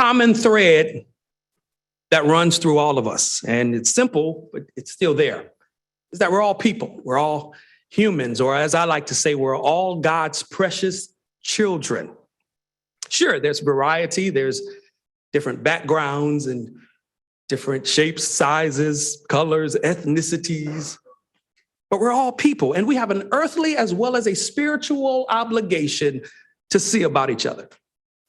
common thread that runs through all of us. And it's simple, but it's still there. Is that we're all people. We're all humans, or as I like to say, we're all God's precious children. Sure, there's variety. There's different backgrounds and different shapes, sizes, colors, ethnicities. But we're all people, and we have an earthly as well as a spiritual obligation to see about each other,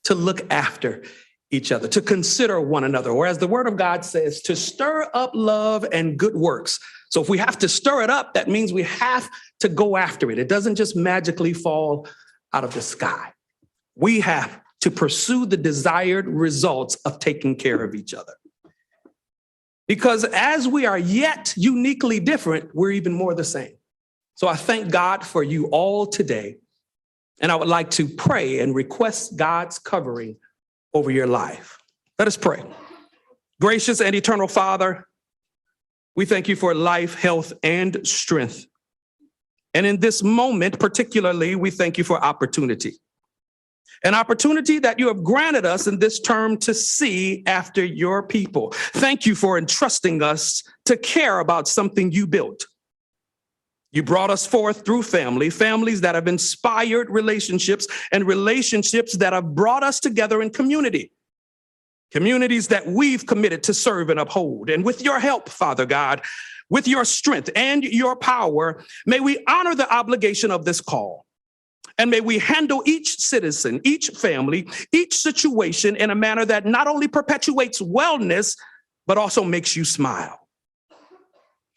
to look after each other, to consider one another, or as the word of God says, to stir up love and good works. So if we have to stir it up, that means we have to go after it. It doesn't just magically fall out of the sky. We have to pursue the desired results of taking care of each other. Because as we are yet uniquely different, we're even more the same. So I thank God for you all today. And I would like to pray and request God's covering over your life. Let us pray. Gracious and eternal Father, we thank you for life, health, and strength. And in this moment, particularly, we thank you for opportunity. An opportunity that you have granted us in this term to see after your people. Thank you for entrusting us to care about something you built. You brought us forth through families that have inspired relationships, and relationships that have brought us together in communities that we've committed to serve and uphold. And with your help, Father God, with your strength and your power, may we honor the obligation of this call. And may we handle each citizen, each family, each situation in a manner that not only perpetuates wellness, but also makes you smile.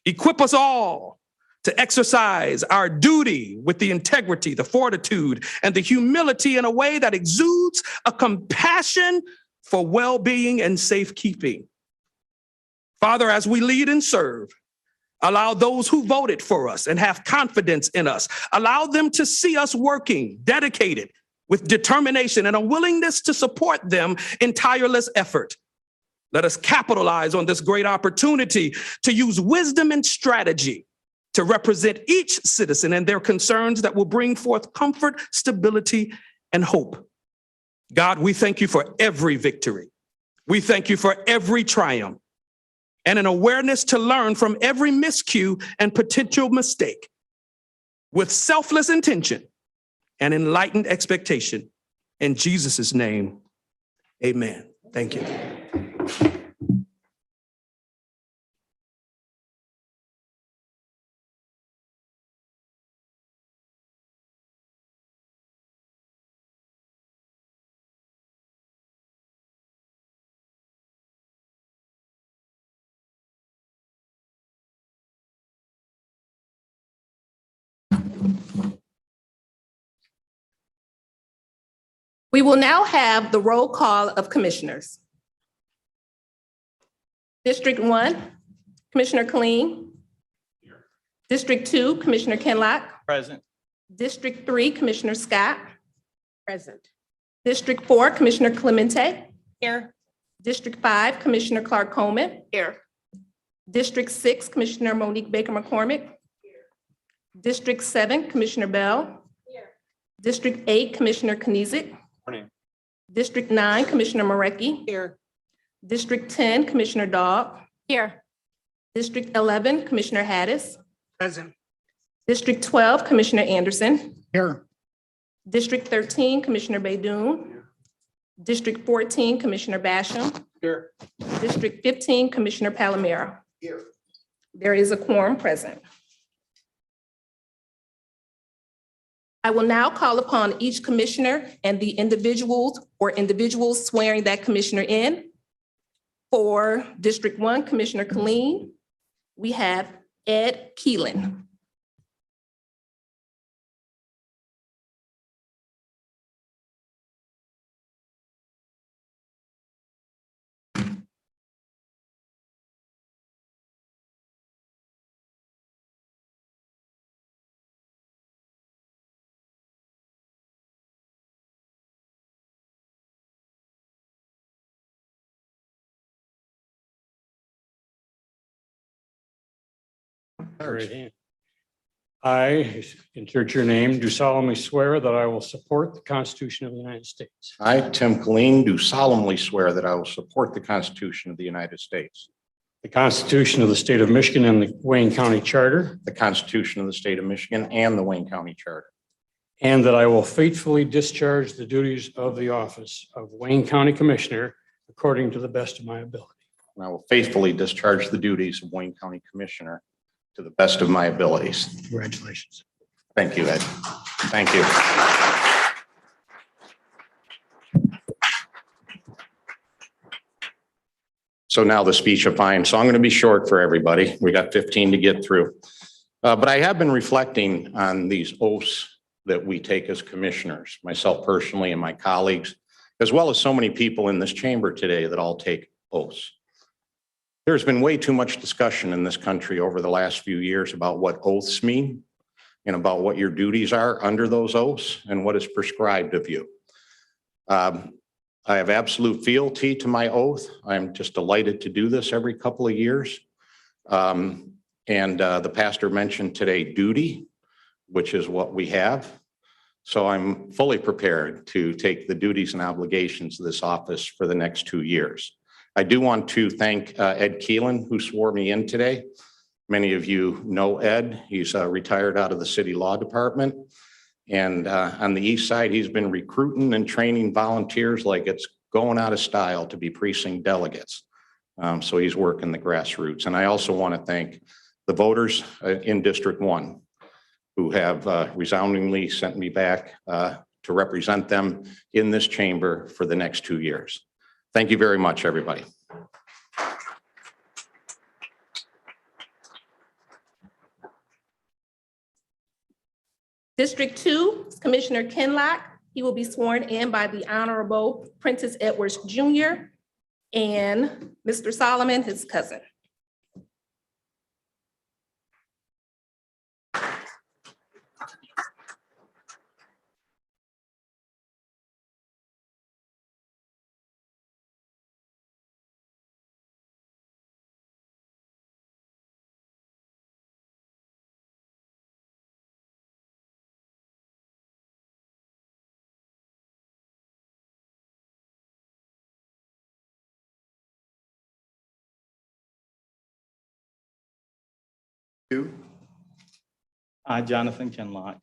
Equip us all to exercise our duty with the integrity, the fortitude, and the humility in a way that exudes a compassion for well-being and safekeeping. Father, as we lead and serve, allow those who voted for us and have confidence in us, allow them to see us working, dedicated, with determination and a willingness to support them in tireless effort. Let us capitalize on this great opportunity to use wisdom and strategy to represent each citizen and their concerns that will bring forth comfort, stability, and hope. God, we thank you for every victory. We thank you for every triumph, and an awareness to learn from every miscue and potential mistake with selfless intention and enlightened expectation. In Jesus' name, amen. Thank you. We will now have the roll call of commissioners. District 1, Commissioner Killeen. Here. District 2, Commissioner Kinlock. Present. District 3, Commissioner Scott. Present. District 4, Commissioner Clemente. Here. District 5, Commissioner Clark Coleman. Here. District 6, Commissioner Monique Baker McCormick. Here. District 7, Commissioner Bell. Here. District 8, Commissioner Kniezek. Morning. District 9, Commissioner Marecki. Here. District 10, Commissioner Dog. Here. District 11, Commissioner Haddis. Present. District 12, Commissioner Anderson. Here. District 13, Commissioner Baydoun. District 14, Commissioner Basham. Here. District 15, Commissioner Palomero. Here. There is a quorum present. I will now call upon each commissioner and the individuals swearing that commissioner in. For District 1, Commissioner Killeen, we have Ed Keelan. Right hand. I, insert your name, do solemnly swear that I will support the Constitution of the United States I, Tim Colleen, do solemnly swear that I will support the Constitution of the United States, the Constitution of the State of Michigan and the Wayne County Charter, the Constitution of the State of Michigan, and the Wayne County Charter, and that I will faithfully discharge the duties of the office of Wayne County Commissioner according to the best of my ability. and I will faithfully discharge the duties of Wayne County Commissioner to the best of my abilities. Congratulations. Thank you, Ed. Thank you. So now the speech of mine. So I'm going to be short for everybody. We got 15 to get through. But I have been reflecting on these oaths that we take as commissioners, myself personally and my colleagues, as well as so many people in this chamber today that all take oaths. There's been way too much discussion in this country over the last few years about what oaths mean and about what your duties are under those oaths and what is prescribed of you. I have absolute fealty to my oath. I'm just delighted to do this every couple of years. The pastor mentioned today duty, which is what we have. So I'm fully prepared to take the duties and obligations of this office for the next 2 years. I do want to thank Ed Keelan, who swore me in today. Many of you know Ed. He's retired out of the city law department. And on the east side, he's been recruiting and training volunteers like it's going out of style to be precinct delegates. So he's working the grassroots. And I also want to thank the voters in District 1 who have resoundingly sent me back to represent them in this chamber for the next 2 years. Thank you very much, everybody. District 2, Commissioner Kinlock. He will be sworn in by the Honorable Prentice Edwards Jr. and Mr. Solomon, his cousin. You I, Jonathan Kinlock,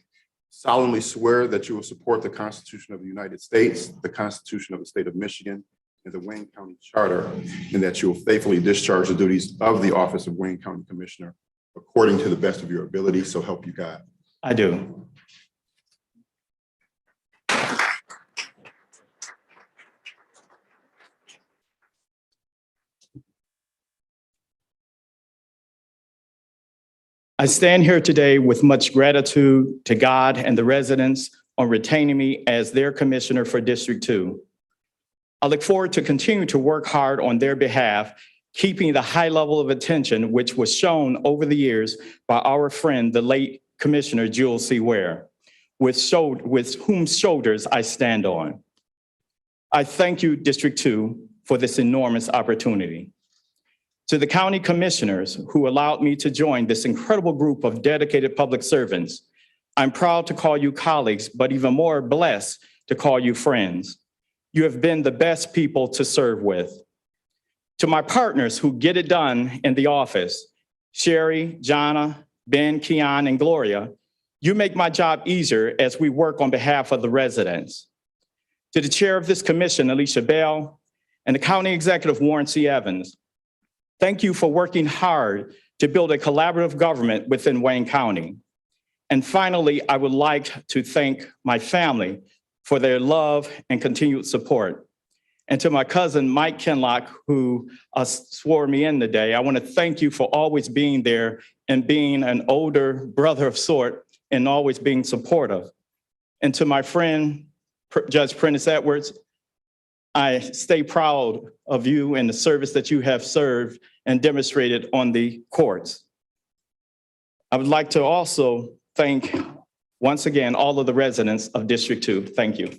solemnly swear that you will support the Constitution of the United States, the Constitution of the State of Michigan, and the Wayne County Charter, and that you will faithfully discharge the duties of the office of Wayne County Commissioner according to the best of your ability, so help you God. I do. I stand here today with much gratitude to God and the residents on retaining me as their commissioner for District 2. I look forward to continue to work hard on their behalf, keeping the high level of attention which was shown over the years by our friend, the late Commissioner Jules C. Ware, with whose shoulders I stand on. I thank you, District 2, for this enormous opportunity. To the county commissioners who allowed me to join this incredible group of dedicated public servants, I'm proud to call you colleagues, but even more blessed to call you friends. You have been the best people to serve with. To my partners who get it done in the office, Sherry, Jonna, Ben, Keon, and Gloria, you make my job easier as we work on behalf of the residents. To the chair of this commission, Alicia Bell, and the county executive, Warren C. Evans, thank you for working hard to build a collaborative government within Wayne County. And finally, I would like to thank my family for their love and continued support. And to my cousin, Mike Kinlock, who swore me in today, I want to thank you for always being there and being an older brother of sort and always being supportive. And to my friend, Judge Prentice Edwards, I stay proud of you and the service that you have served and demonstrated on the courts. I would like to also thank, once again, all of the residents of District 2. Thank you.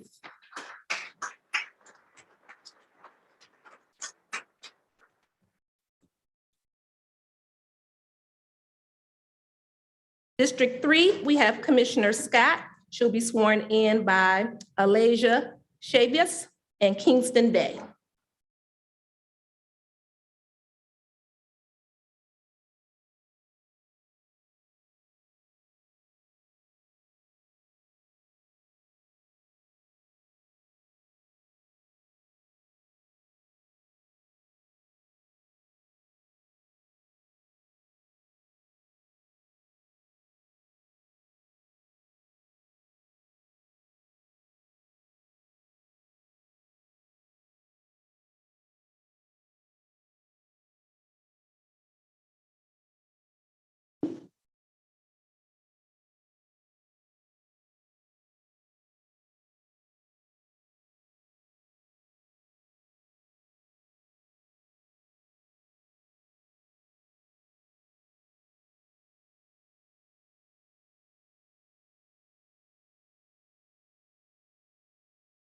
District 3, we have Commissioner Scott. She'll be sworn in by Alasia Chavius and Kingston Day.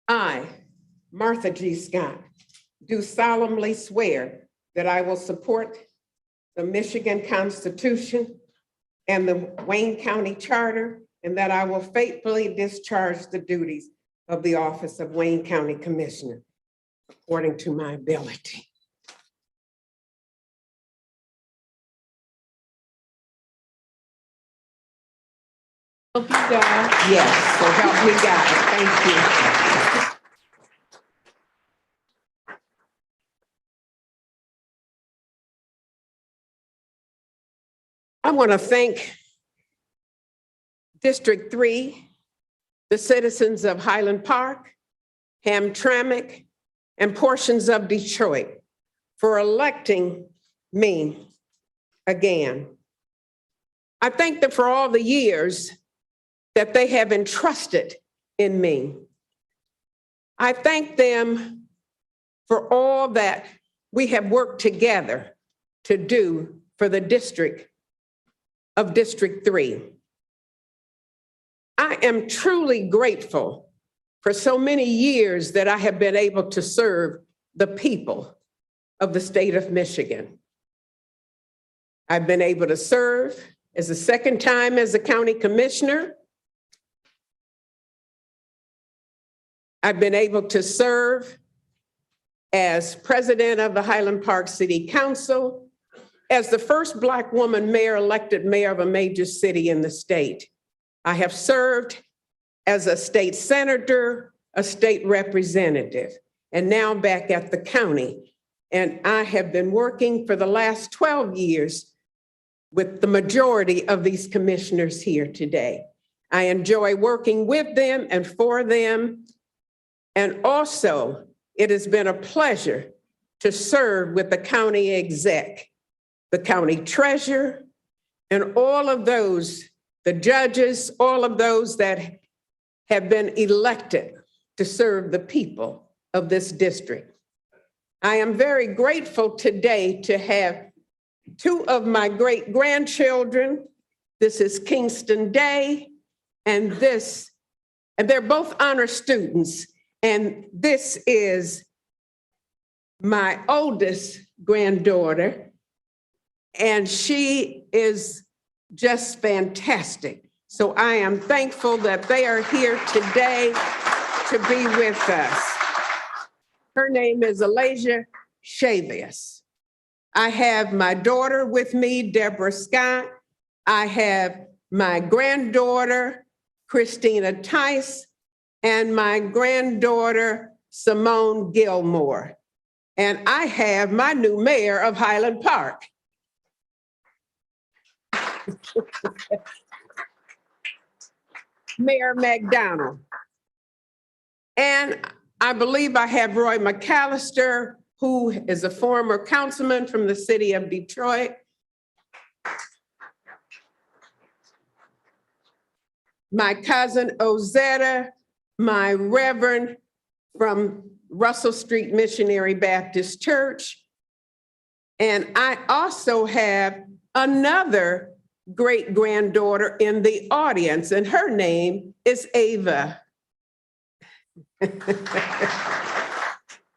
I, Martha G. Scott, do solemnly swear that I will support the Michigan Constitution and the Wayne County Charter, and that I will faithfully discharge the duties of the office of Wayne County Commissioner according to my ability. Hope you guys. Yes, so help me God. Thank you. I want to thank District 3, the citizens of Highland Park, Hamtramck, and portions of Detroit for electing me again. I thank them for all the years that they have entrusted in me. I thank them for all that we have worked together to do for the district of District 3. I am truly grateful for so many years that I have been able to serve the people of the state of Michigan. I've been able to serve as a second time as a county commissioner. I've been able to serve as president of the Highland Park City Council, as the first Black woman mayor elected mayor of a major city in the state. I have served as a state senator, a state representative, and now back at the county. And I have been working for the last 12 years with the majority of these commissioners here today. I enjoy working with them and for them. And also, it has been a pleasure to serve with the county exec, the county treasurer, and all of those, the judges, all of those that have been elected to serve the people of this district. I am very grateful today to have two of my great grandchildren. This is Kingston Day, and they're both honor students. And this is my oldest granddaughter, and she is just fantastic. So I am thankful that they are here today to be with us. Her name is Alasia Chavius. I have my daughter with me, Deborah Scott. I have my granddaughter, Christina Tice, and my granddaughter, Simone Gilmore. And I have my new mayor of Highland Park. Mayor McDonald. And I believe I have Roy McAllister, who is a former councilman from the city of Detroit. My cousin Ozetta, my reverend from Russell Street Missionary Baptist Church. And I also have another great granddaughter in the audience, and her name is Ava.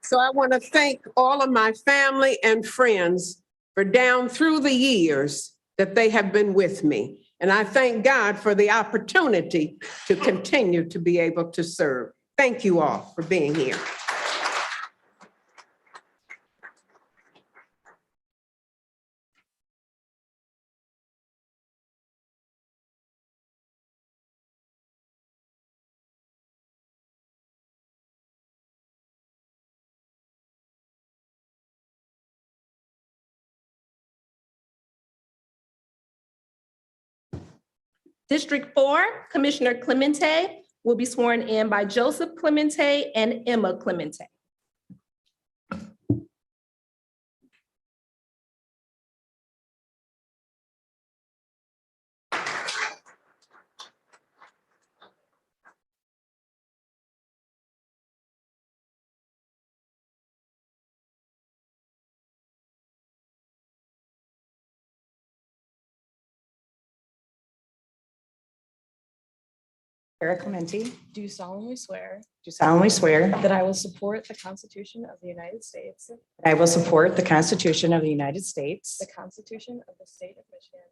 So I want to thank all of my family and friends for down through the years that they have been with me. And I thank God for the opportunity to continue to be able to serve. Thank you all for being here. District 4, Commissioner Clemente will be sworn in by Joseph Clemente and Emma Clemente. Sarah Clemente, Do solemnly swear do solemnly swear that I will support the Constitution of the United States, that I will support the Constitution of the United States, the Constitution of the State of Michigan,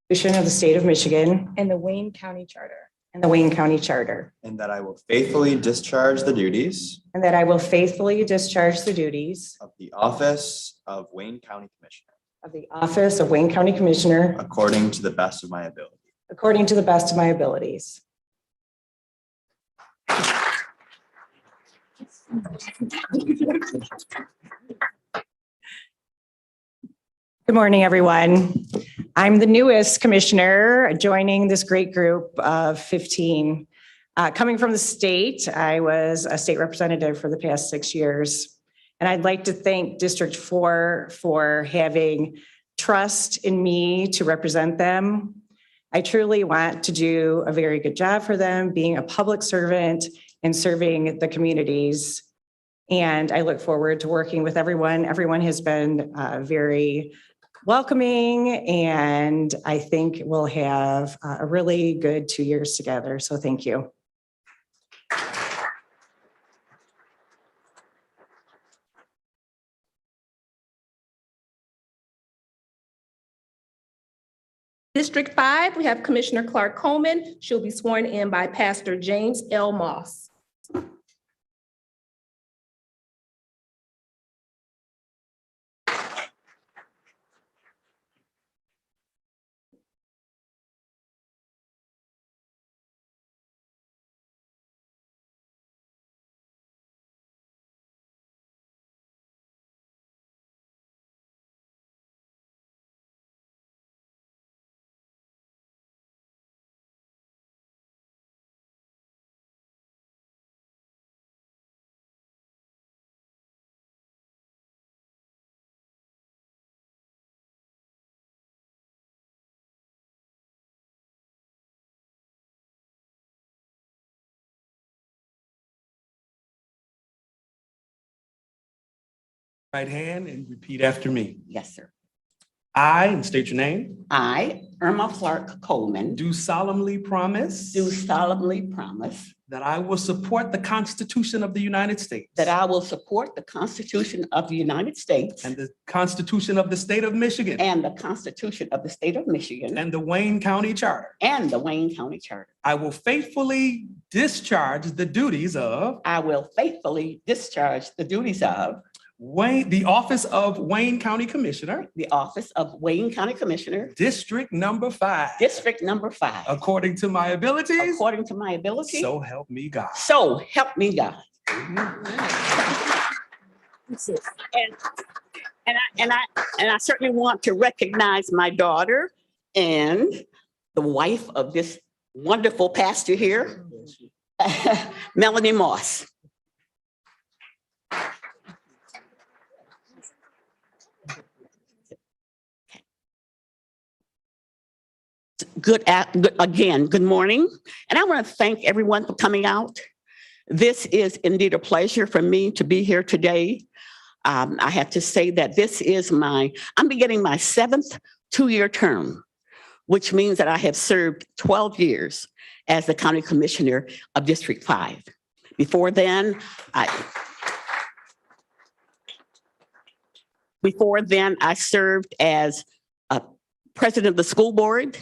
Constitution of the State of Michigan, and the Wayne County Charter, and the Wayne County Charter, and that I will faithfully discharge the duties and that I will faithfully discharge the duties of the office of Wayne County Commissioner of the office of Wayne County Commissioner according to the best of my ability. according to the best of my abilities. Good morning, everyone. I'm the newest commissioner joining this great group of 15. Coming from the state, I was a state representative for the past 6 years. And I'd like to thank District 4 for having trust in me to represent them. I truly want to do a very good job for them, being a public servant and serving the communities. And I look forward to working with everyone. Everyone has been very welcoming, and I think we'll have a really good 2 years together. So thank you. District 5, we have Commissioner Clark Coleman. She'll be sworn in by Pastor James L. Moss. Right hand and repeat after me. Yes, sir. I, and state your name, I, Irma Clark Coleman, do solemnly promise do solemnly promise that I will support the Constitution of the United States that I will support the Constitution of the United States and the Constitution of the State of Michigan and the Constitution of the State of Michigan and the Wayne County Charter. and the Wayne County Charter. I will faithfully discharge the duties of I will faithfully discharge the duties of the office of Wayne County Commissioner, the office of Wayne County Commissioner, District number 5, District number 5, according to my abilities. according to my ability. So help me God. So help me God. And I certainly want to recognize my daughter and the wife of this wonderful pastor here, Melanie Moss. Good morning. And I want to thank everyone for coming out. This is indeed a pleasure for me to be here today. I have to say that this is I'm beginning my 7th 2-year term, which means that I have served 12 years as the County Commissioner of District 5. Before then, I served as President of the school board,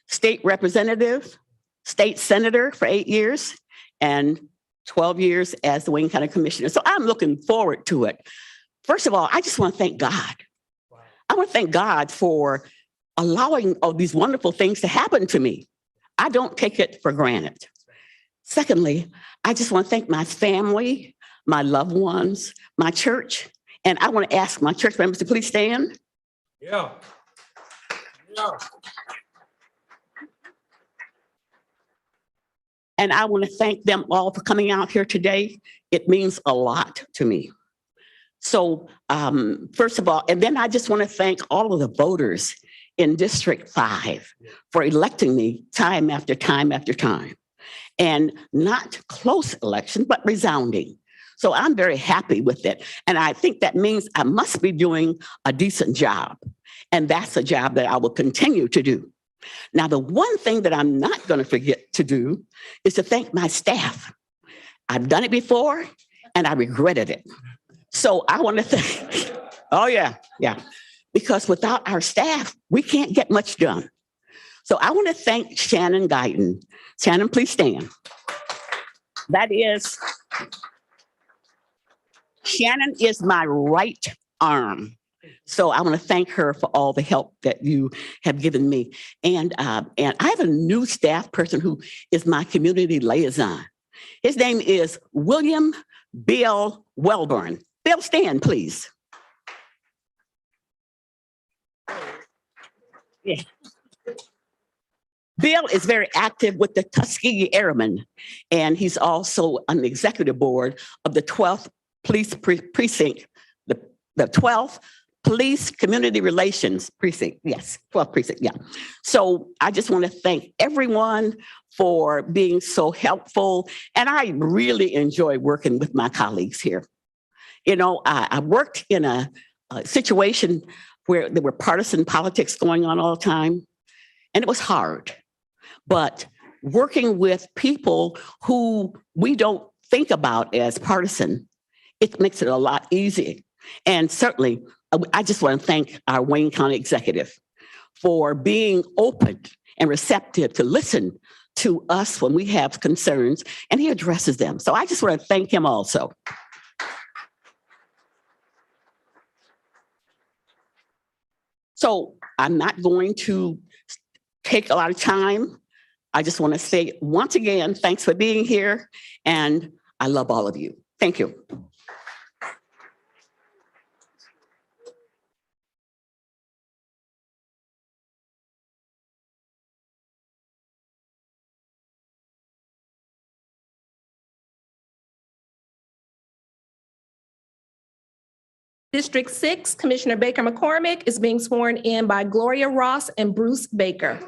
state representative, state senator for 8 years, and 12 years as the Wayne County Commissioner. So I'm looking forward to it. First of all, I just want to thank God. I want to thank God for allowing all these wonderful things to happen to me. I don't take it for granted. Secondly, I just want to thank my family, my loved ones, my church, and I want to ask my church members to please stand. Yeah. And I want to thank them all for coming out here today. It means a lot to me. So first of all, and then I just want to thank all of the voters in District 5 for electing me time after time after time. And not close election, but resounding. So I'm very happy with it. And I think that means I must be doing a decent job. And that's a job that I will continue to do. Now, the one thing that I'm not going to forget to do is to thank my staff. I've done it before and I regretted it. So I want to thank, oh yeah. Because without our staff, we can't get much done. So I want to thank Shannon Guyton. Shannon, please stand. Shannon is my right arm. So I want to thank her for all the help that you have given me. And I have a new staff person who is my community liaison. His name is William Bill Welburn. Bill, stand, please. Yeah. Bill is very active with the Tuskegee Airmen, and he's also on the executive board of the 12th Police Precinct, the 12th Police Community Relations Precinct. Yes, 12th Precinct, yeah. So I just want to thank everyone for being so helpful, and I really enjoy working with my colleagues here. You know, I worked in a situation where there were partisan politics going on all the time, and it was hard. But working with people who we don't think about as partisan, it makes it a lot easier. And certainly, I just want to thank our Wayne County executive for being open and receptive to listen to us when we have concerns, and he addresses them. So I just want to thank him also. So I'm not going to take a lot of time. I just want to say once again, thanks for being here, and I love all of you. Thank you. District 6, Commissioner Baker McCormick is being sworn in by Gloria Ross and Bruce Baker.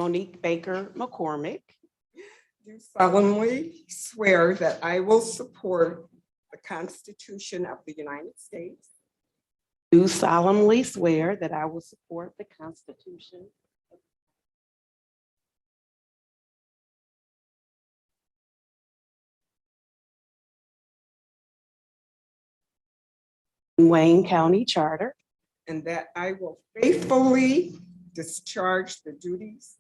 Monique Baker McCormick, do solemnly swear that I will support the Constitution of the United States. Do solemnly swear that I will support the Constitution. Wayne County Charter. and that I will faithfully discharge the duties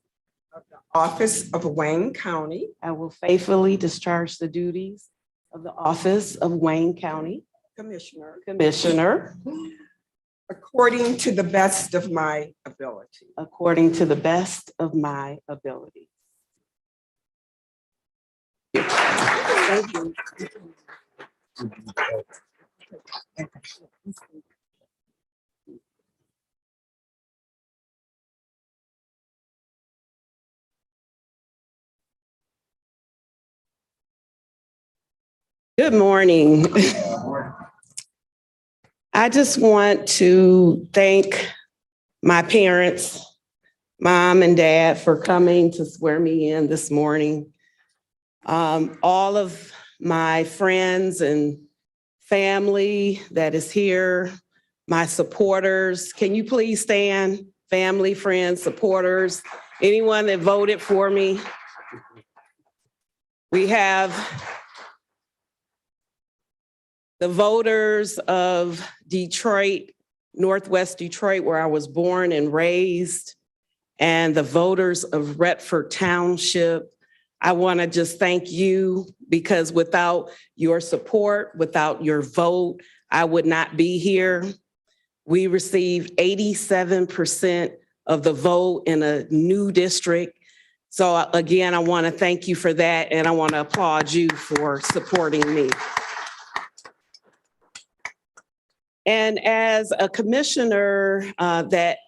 of the office of Wayne County I will faithfully discharge the duties of the office of Wayne County Commissioner Commissioner according to the best of my ability. according to the best of my ability. Thank you. Good morning. I just want to thank my parents, Mom and Dad, for coming to swear me in this morning. All of my friends and family that is here, my supporters, can you please stand? Family, friends, supporters, anyone that voted for me. We have the voters of Detroit, Northwest Detroit, where I was born and raised, and the voters of Retford Township. I want to just thank you because without your support, without your vote, I would not be here. We received 87% of the vote in a new district. So again, I want to thank you for that, and I want to applaud you for supporting me. And as a commissioner that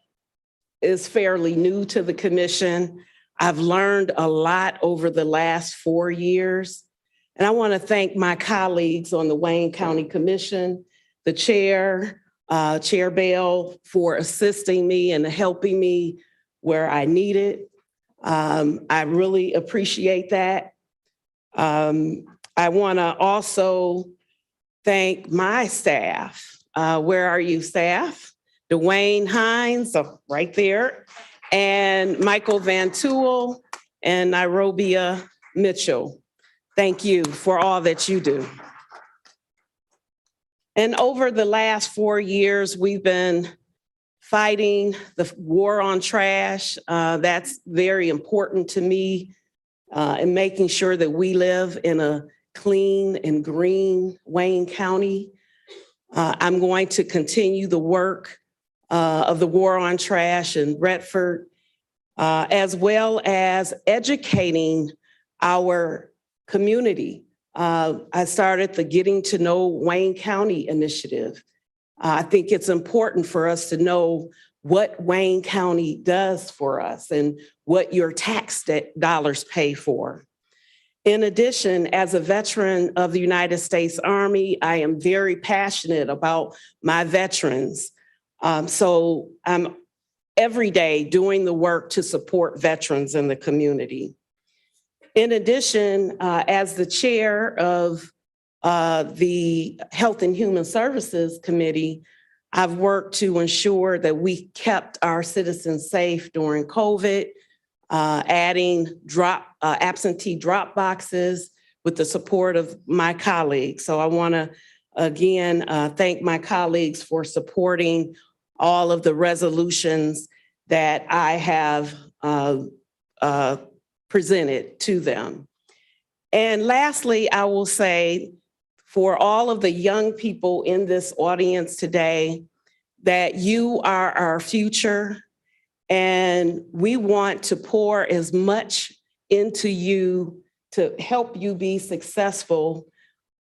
is fairly new to the commission, I've learned a lot over the last 4 years. And I want to thank my colleagues on the Wayne County Commission, the chair, Chair Bell, for assisting me and helping me where I need it. I really appreciate that. I want to also thank my staff. Where are you, staff? Dwayne Hines, right there, and Michael Van Tool and Nairobia Mitchell. Thank you for all that you do. And over the last 4 years, we've been fighting the war on trash. That's very important to me, and making sure that we live in a clean and green Wayne County. I'm going to continue the work of the war on trash in Retford, as well as educating our community. I started the Getting to Know Wayne County initiative. I think it's important for us to know what Wayne County does for us and what your tax dollars pay for. In addition, as a veteran of the United States Army, I am very passionate about my veterans. So I'm every day doing the work to support veterans in the community. In addition, as the chair of the Health and Human Services Committee, I've worked to ensure that we kept our citizens safe during COVID, adding absentee drop boxes with the support of my colleagues. So I want to again thank my colleagues for supporting all of the resolutions that I have presented to them. And lastly, I will say for all of the young people in this audience today, that you are our future. And we want to pour as much into you to help you be successful.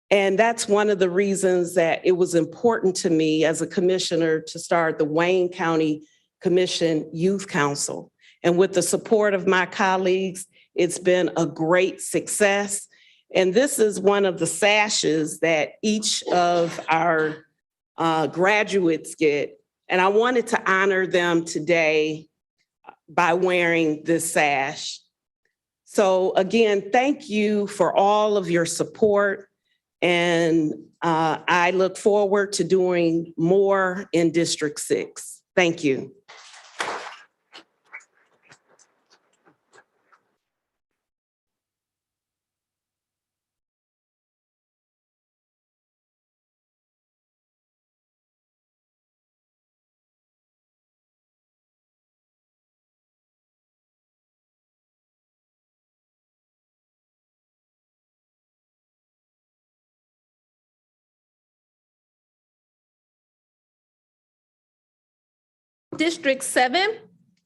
And that's one of the reasons that it was important to me as a commissioner to start the Wayne County Commission Youth Council. And with the support of my colleagues, it's been a great success. And this is one of the sashes that each of our graduates get. And I wanted to honor them today by wearing this sash. So again, thank you for all of your support. And I look forward to doing more in District 6. Thank you. District 7,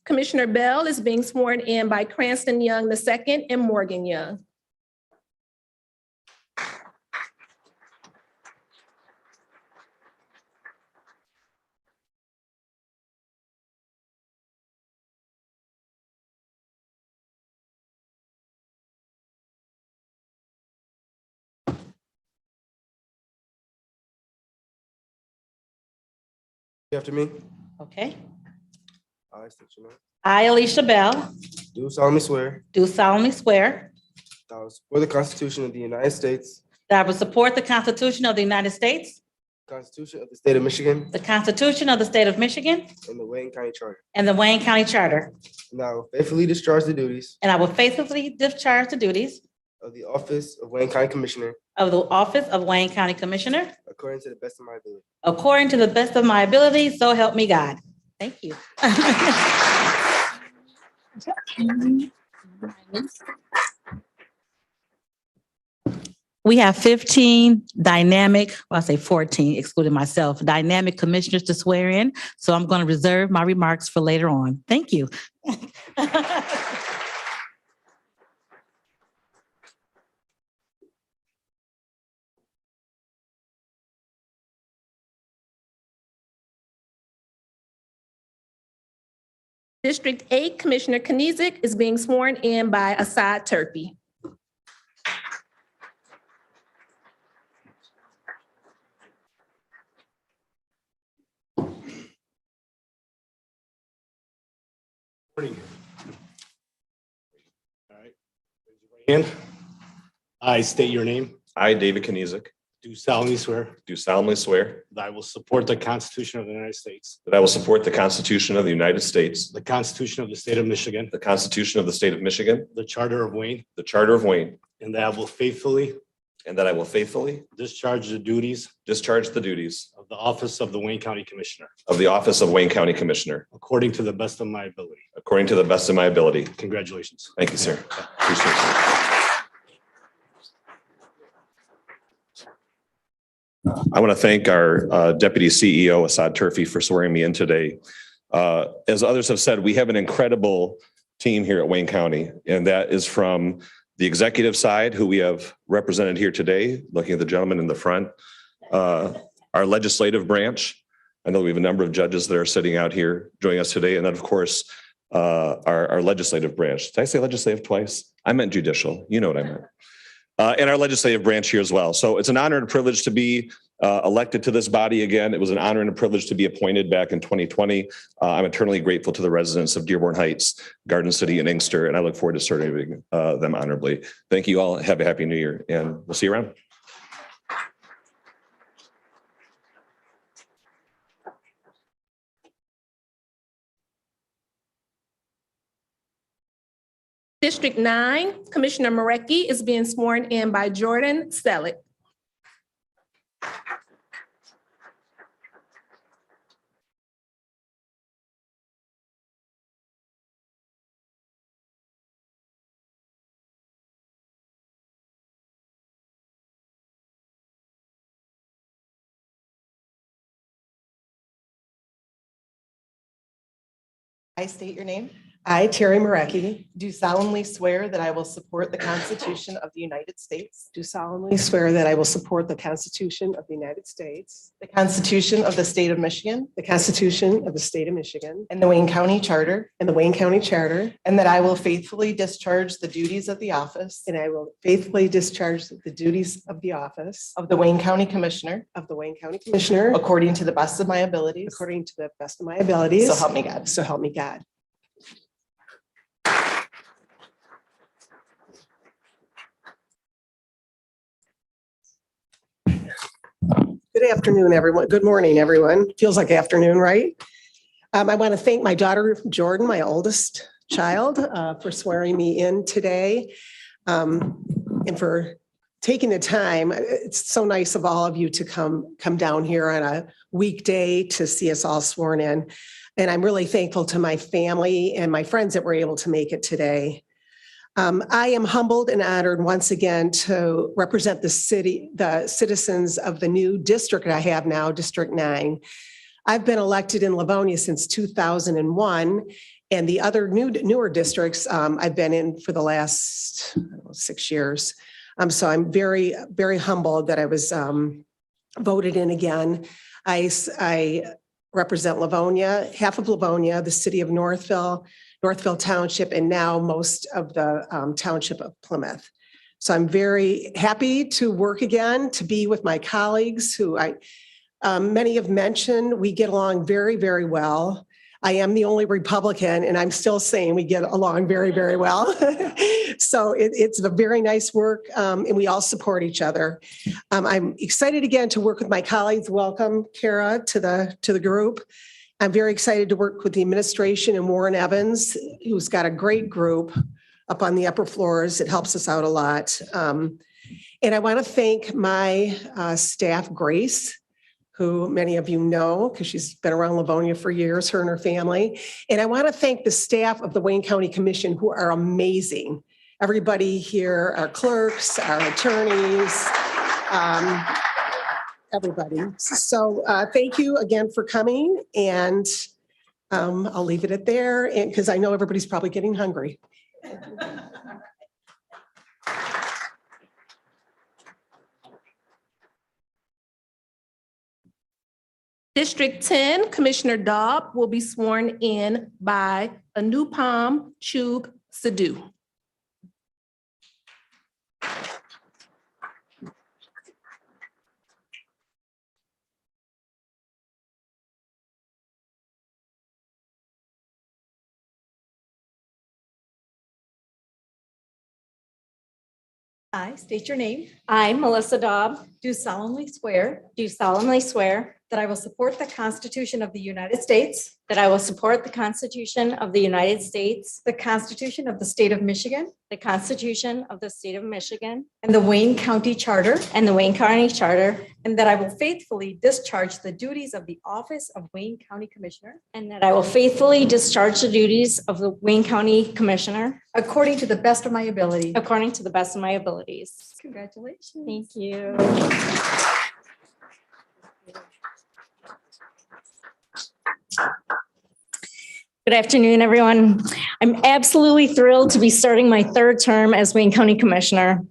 Commissioner Bell is being sworn in by Cranston Young II and Morgan Young. After me. Okay. I state your name. I, Alicia Bell, Do solemnly swear do solemnly swear that I will support the Constitution of the United States, that I will support the Constitution of the United States, the Constitution of the State of Michigan, the Constitution of the State of Michigan, and the Wayne County Charter, and the Wayne County Charter, and that I will faithfully discharge the duties and I will faithfully discharge the duties of the office of Wayne County Commissioner of the office of Wayne County Commissioner according to the best of my ability. according to the best of my ability, so help me God. Thank you. We have 15 dynamic, well, I say 14, excluding myself, dynamic commissioners to swear in. So I'm going to reserve my remarks for later on. Thank you. District 8, Commissioner Knizik is being sworn in by Assad Turpie. Morning. All right. Raise your right hand. I state your name. I, David Knizik, Do solemnly swear do solemnly swear that I will support the Constitution of the United States, that I will support the Constitution of the United States, the Constitution of the State of Michigan, the Constitution of the State of Michigan, the Charter of Wayne, the Charter of Wayne, and that I will faithfully and that I will faithfully discharge the duties discharge the duties of the office of the Wayne County Commissioner of the office of Wayne County Commissioner according to the best of my ability. according to the best of my ability. Congratulations. Thank you, sir. Appreciate it. I want to thank our Deputy CEO, Assad Turpie, for swearing me in today. As others have said, we have an incredible team here at Wayne County, and that is from the executive side, who we have represented here today, looking at the gentleman in the front, our legislative branch. I know we have a number of judges that are sitting out here joining us today, and then, of course, our legislative branch. Did I say legislative twice? I meant judicial. You know what I meant. And our legislative branch here as well. So it's an honor and a privilege to be elected to this body again. It was an honor and a privilege to be appointed back in 2020. I'm eternally grateful to the residents of Dearborn Heights, Garden City, and Inkster, and I look forward to serving them honorably. Thank you all. Have a happy new year, and we'll see you around. District 9, Commissioner Marecki is being sworn in by Jordan Selleck. I state your name. I, Terry Marecki, do solemnly swear that I will support the Constitution of the United States. Do solemnly swear that I will support the Constitution of the United States. The Constitution of the State of Michigan. The Constitution of the State of Michigan. And the Wayne County Charter. And the Wayne County Charter. And that I will faithfully discharge the duties of the office. And I will faithfully discharge the duties of the office. Of the Wayne County Commissioner. Of the Wayne County Commissioner. According to the best of my abilities. According to the best of my abilities. So help me God. So help me God. Good afternoon, everyone. Good morning, everyone. Feels like afternoon, right? I want to thank my daughter, Jordan, my oldest child, for swearing me in today and for taking the time. It's so nice of all of you to come down here on a weekday to see us all sworn in. And I'm really thankful to my family and my friends that were able to make it today. I am humbled and honored once again to represent the citizens of the new district I have now, District 9. I've been elected in Livonia since 2001, and the other newer districts I've been in for the last I don't know, 6 years. So I'm very, very humbled that I was voted in again. I represent Livonia, half of Livonia, the city of Northville, Northville Township, and now most of the township of Plymouth. So I'm very happy to work again, to be with my colleagues who many have mentioned. We get along very, very well. I am the only Republican, and I'm still saying we get along very, very well. So it's a very nice work, and we all support each other. I'm excited again to work with my colleagues. Welcome, Kara, to the group. I'm very excited to work with the administration and Warren Evans, who's got a great group up on the upper floors. It helps us out a lot. And I want to thank my staff, Grace, who many of you know because she's been around Livonia for years, her and her family. And I want to thank the staff of the Wayne County Commission, who are amazing. Everybody here, our clerks, our attorneys, everybody. So thank you again for coming, and I'll leave it at there, and because I know everybody's probably getting hungry. District 10, Commissioner Dobb will be sworn in by Anupam Chugh Sidhu. I state your name. I, Melissa Dobb, Do solemnly swear do solemnly swear that I will support the Constitution of the United States, that I will support the Constitution of the United States, the Constitution of the State of Michigan, the Constitution of the State of Michigan, and the Wayne County Charter, and the Wayne County Charter, and that I will faithfully discharge the duties of the office of Wayne County Commissioner and that I will faithfully discharge the duties of the Wayne County Commissioner according to the best of my ability. according to the best of my abilities. Congratulations. Thank you. Good afternoon, everyone. I'm absolutely thrilled to be starting my third term as Wayne County Commissioner.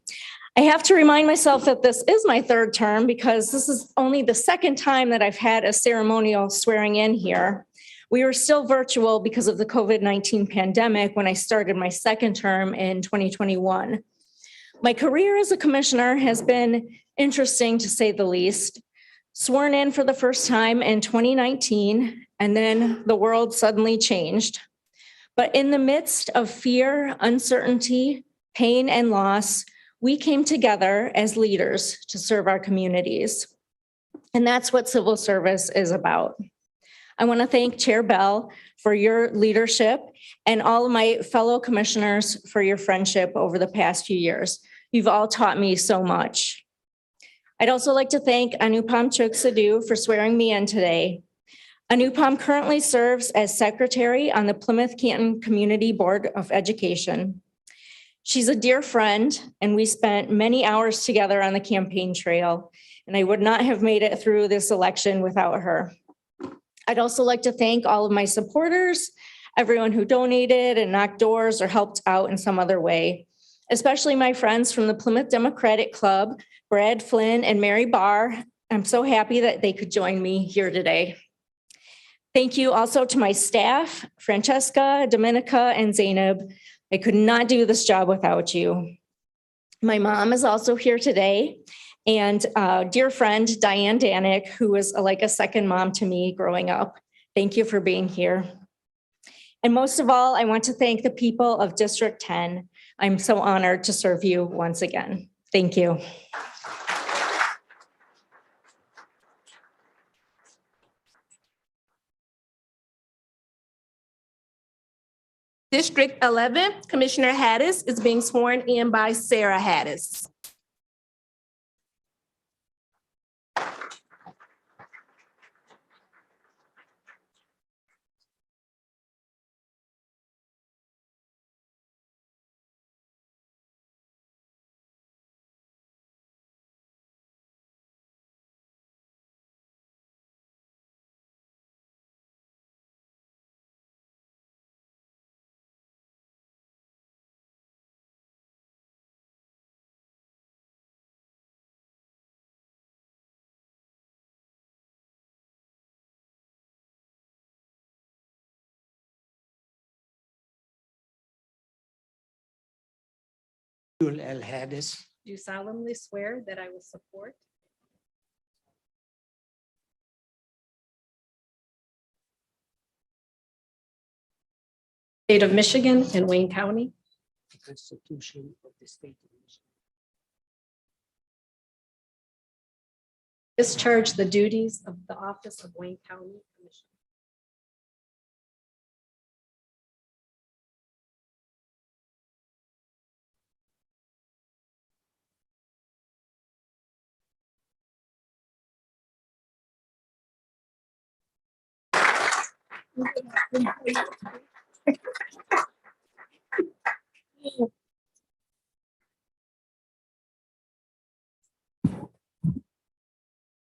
I have to remind myself that this is my third term because this is only the second time that I've had a ceremonial swearing in here. We were still virtual because of the COVID-19 pandemic when I started my second term in 2021. My career as a commissioner has been interesting, to say the least. Sworn in for the first time in 2019, and then the world suddenly changed. But in the midst of fear, uncertainty, pain, and loss, we came together as leaders to serve our communities. And that's what civil service is about. I want to thank Chair Bell for your leadership and all of my fellow commissioners for your friendship over the past few years. You've all taught me so much. I'd also like to thank Anupam Chugh Sidhu for swearing me in today. Anupam currently serves as secretary on the Plymouth Canton Community Board of Education. She's a dear friend, and we spent many hours together on the campaign trail, and I would not have made it through this election without her. I'd also like to thank all of my supporters, everyone who donated and knocked doors or helped out in some other way, especially my friends from the Plymouth Democratic Club, Brad Flynn and Mary Barr. I'm so happy that they could join me here today. Thank you also to my staff, Francesca, Dominica, and Zainab. I could not do this job without you. My mom is also here today, and dear friend, Diane Danick, who was like a second mom to me growing up. Thank you for being here. And most of all, I want to thank the people of District 10. I'm so honored to serve you once again. Thank you. District 11, Commissioner Hattis is being sworn in by Sarah Hattis. Abdul El Hadis, do solemnly swear that I will support state of Michigan and Wayne County, the Constitution of the State of Michigan, discharge the duties of the office of Wayne County Commissioner.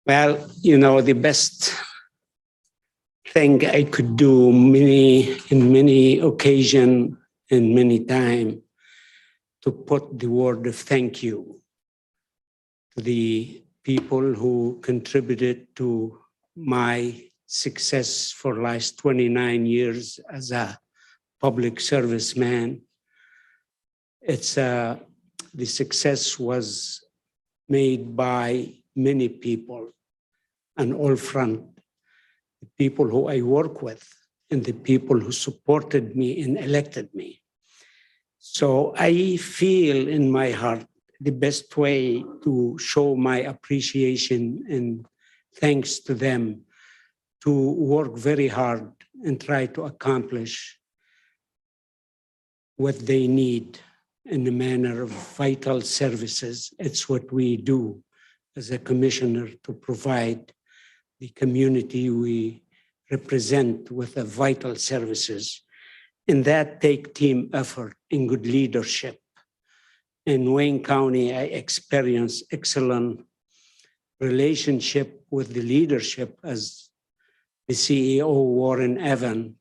well, the best thing I could do in many occasion and many time to put the word of thank you to the people who contributed to my success for last 29 years as a public serviceman. The success was made by many people on all fronts. The people who I work with and the people who supported me and elected me. So I feel in my heart the best way to show my appreciation and thanks to them to work very hard and try to accomplish what they need in the manner of vital services. It's what we do as a commissioner to provide the community we represent with the vital services. And that take team effort and good leadership. In Wayne County, I experienced excellent relationship with the leadership as the CEO, Warren Evan,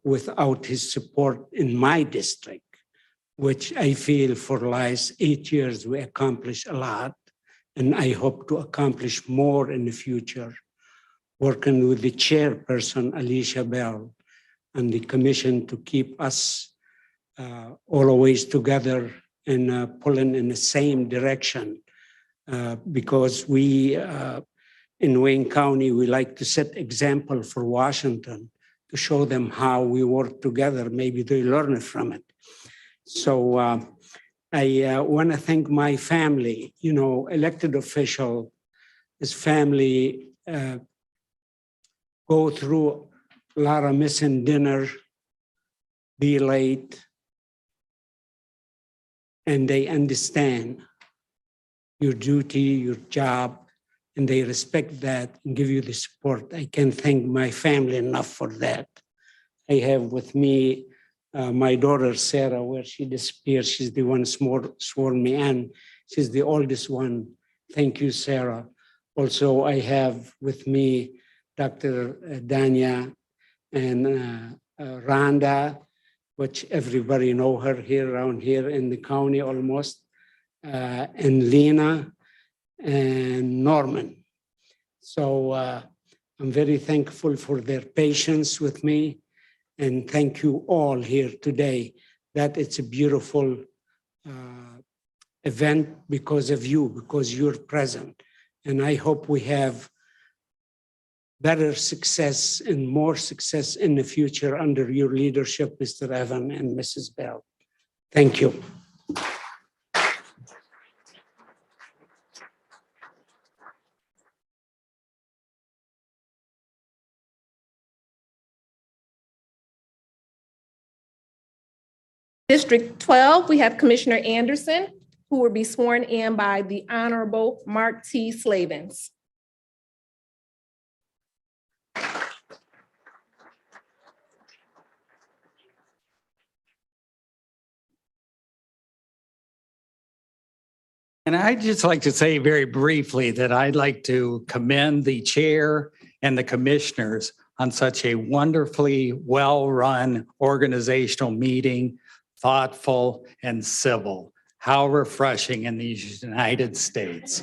without his support in my district, which I feel for the last 8 years, we accomplished a lot. And I hope to accomplish more in the future, working with the chairperson, Alicia Bell, and the commission to keep us always together and pulling in the same direction. Because we, in Wayne County, we like to set example for Washington to show them how we work together. Maybe they learn it from it. So I want to thank my family, elected official, his family go through a lot of missing dinner, be late, and they understand your duty, your job, and they respect that and give you the support. I can't thank my family enough for that. I have with me my daughter, Sarah, where she disappeared. She's the one sworn me in. She's the oldest one. Thank you, Sarah. Also, I have with me Dr. Danya and Rhonda, which everybody know her here around here in the county almost, and Lena and Norman. So I'm very thankful for their patience with me. And thank you all here today that it's a beautiful event because of you, because you're present. And I hope we have better success and more success in the future under your leadership, Mr. Evan and Mrs. Bell. Thank you. District 12, we have Commissioner Anderson, who will be sworn in by the Honorable Mark T. Slavens. And I'd just like to say very briefly that I'd like to commend the chair and the commissioners on such a wonderfully well-run organizational meeting, thoughtful and civil. How refreshing in these United States.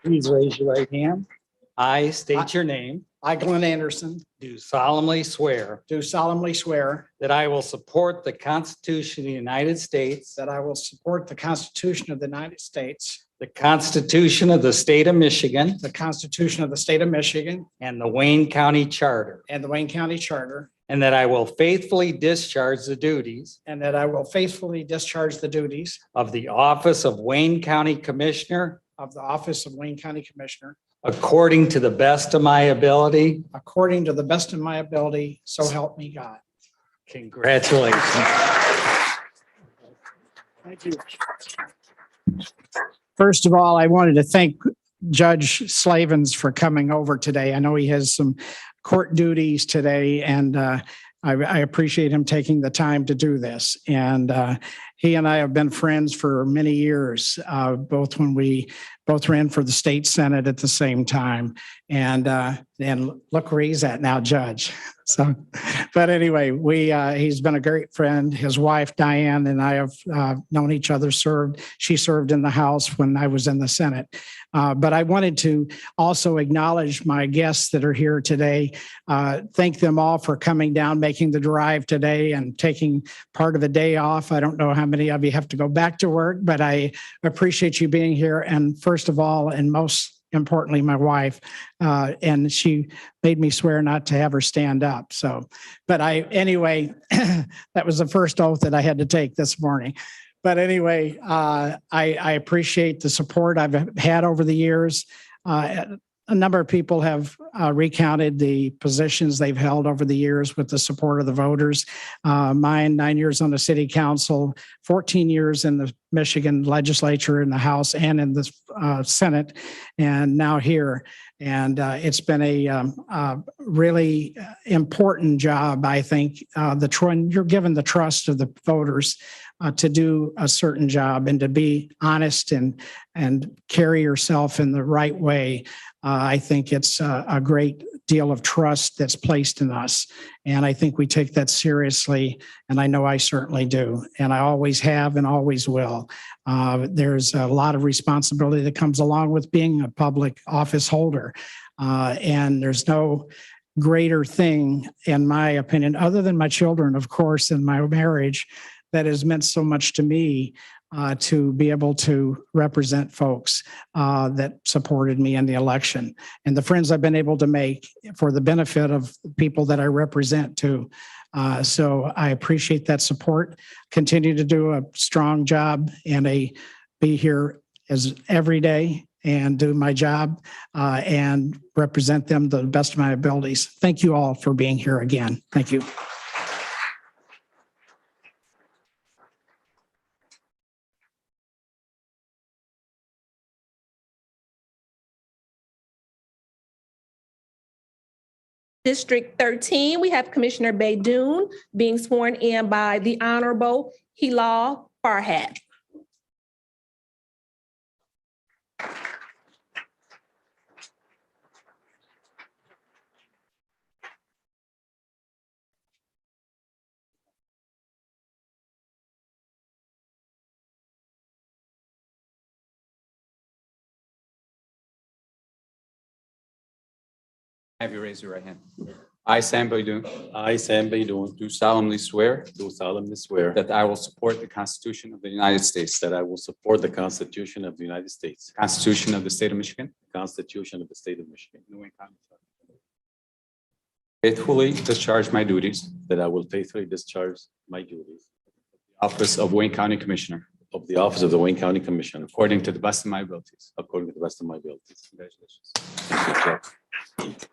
Please raise your right hand. I state your name. I, Glenn Anderson, do solemnly swear do solemnly swear that I will support the Constitution of the United States, that I will support the Constitution of the United States, the Constitution of the State of Michigan, the Constitution of the State of Michigan, and the Wayne County Charter, and the Wayne County Charter, and that I will faithfully discharge the duties and that I will faithfully discharge the duties of the office of Wayne County Commissioner of the office of Wayne County Commissioner according to the best of my ability. according to the best of my ability, so help me God. Congratulations. Thank you. First of all, I wanted to thank Judge Slavens for coming over today. I know he has some court duties today, and I appreciate him taking the time to do this. And he and I have been friends for many years, both when we both ran for the state senate at the same time. And look where he's at now, Judge. So, but anyway, he's been a great friend. His wife, Diane, and I have known each other, she served in the House when I was in the Senate. But I wanted to also acknowledge my guests that are here today. Thank them all for coming down, making the drive today and taking part of the day off. I don't know how many of you have to go back to work, but I appreciate you being here. And first of all, and most importantly, my wife, and she made me swear not to have her stand up. So, but anyway, that was the first oath that I had to take this morning. But anyway, I appreciate the support I've had over the years. A number of people have recounted the positions they've held over the years with the support of the voters. Mine, 9 years on the city council, 14 years in the Michigan legislature, in the House and in the Senate, and now here. And it's been a really important job, I think. You're given the trust of the voters to do a certain job and to be honest and carry yourself in the right way. I think it's a great deal of trust that's placed in us. And I think we take that seriously. And I know I certainly do. And I always have and always will. There's a lot of responsibility that comes along with being a public office holder. And there's no greater thing, in my opinion, other than my children, of course, and my marriage, that has meant so much to me to be able to represent folks that supported me in the election and the friends I've been able to make for the benefit of people that I represent too. So I appreciate that support. Continue to do a strong job and be here as every day and do my job and represent them to the best of my abilities. Thank you all for being here again. Thank you. District 13, we have Commissioner Baydoun being sworn in by the Honorable Hilal Farhat. Have you raised your right hand? I, Sam Baydoun. I, Sam Baydoun. Do solemnly swear. Do solemnly swear. That I will support the Constitution of the United States. That I will support the Constitution of the United States. Constitution of the State of Michigan. Constitution of the State of Michigan. Wayne County. Faithfully discharge my duties. That I will faithfully discharge my duties. Office of Wayne County Commissioner. Of the office of the Wayne County Commissioner. According to the best of my abilities. According to the best of my abilities. Congratulations. Thank you, Judge.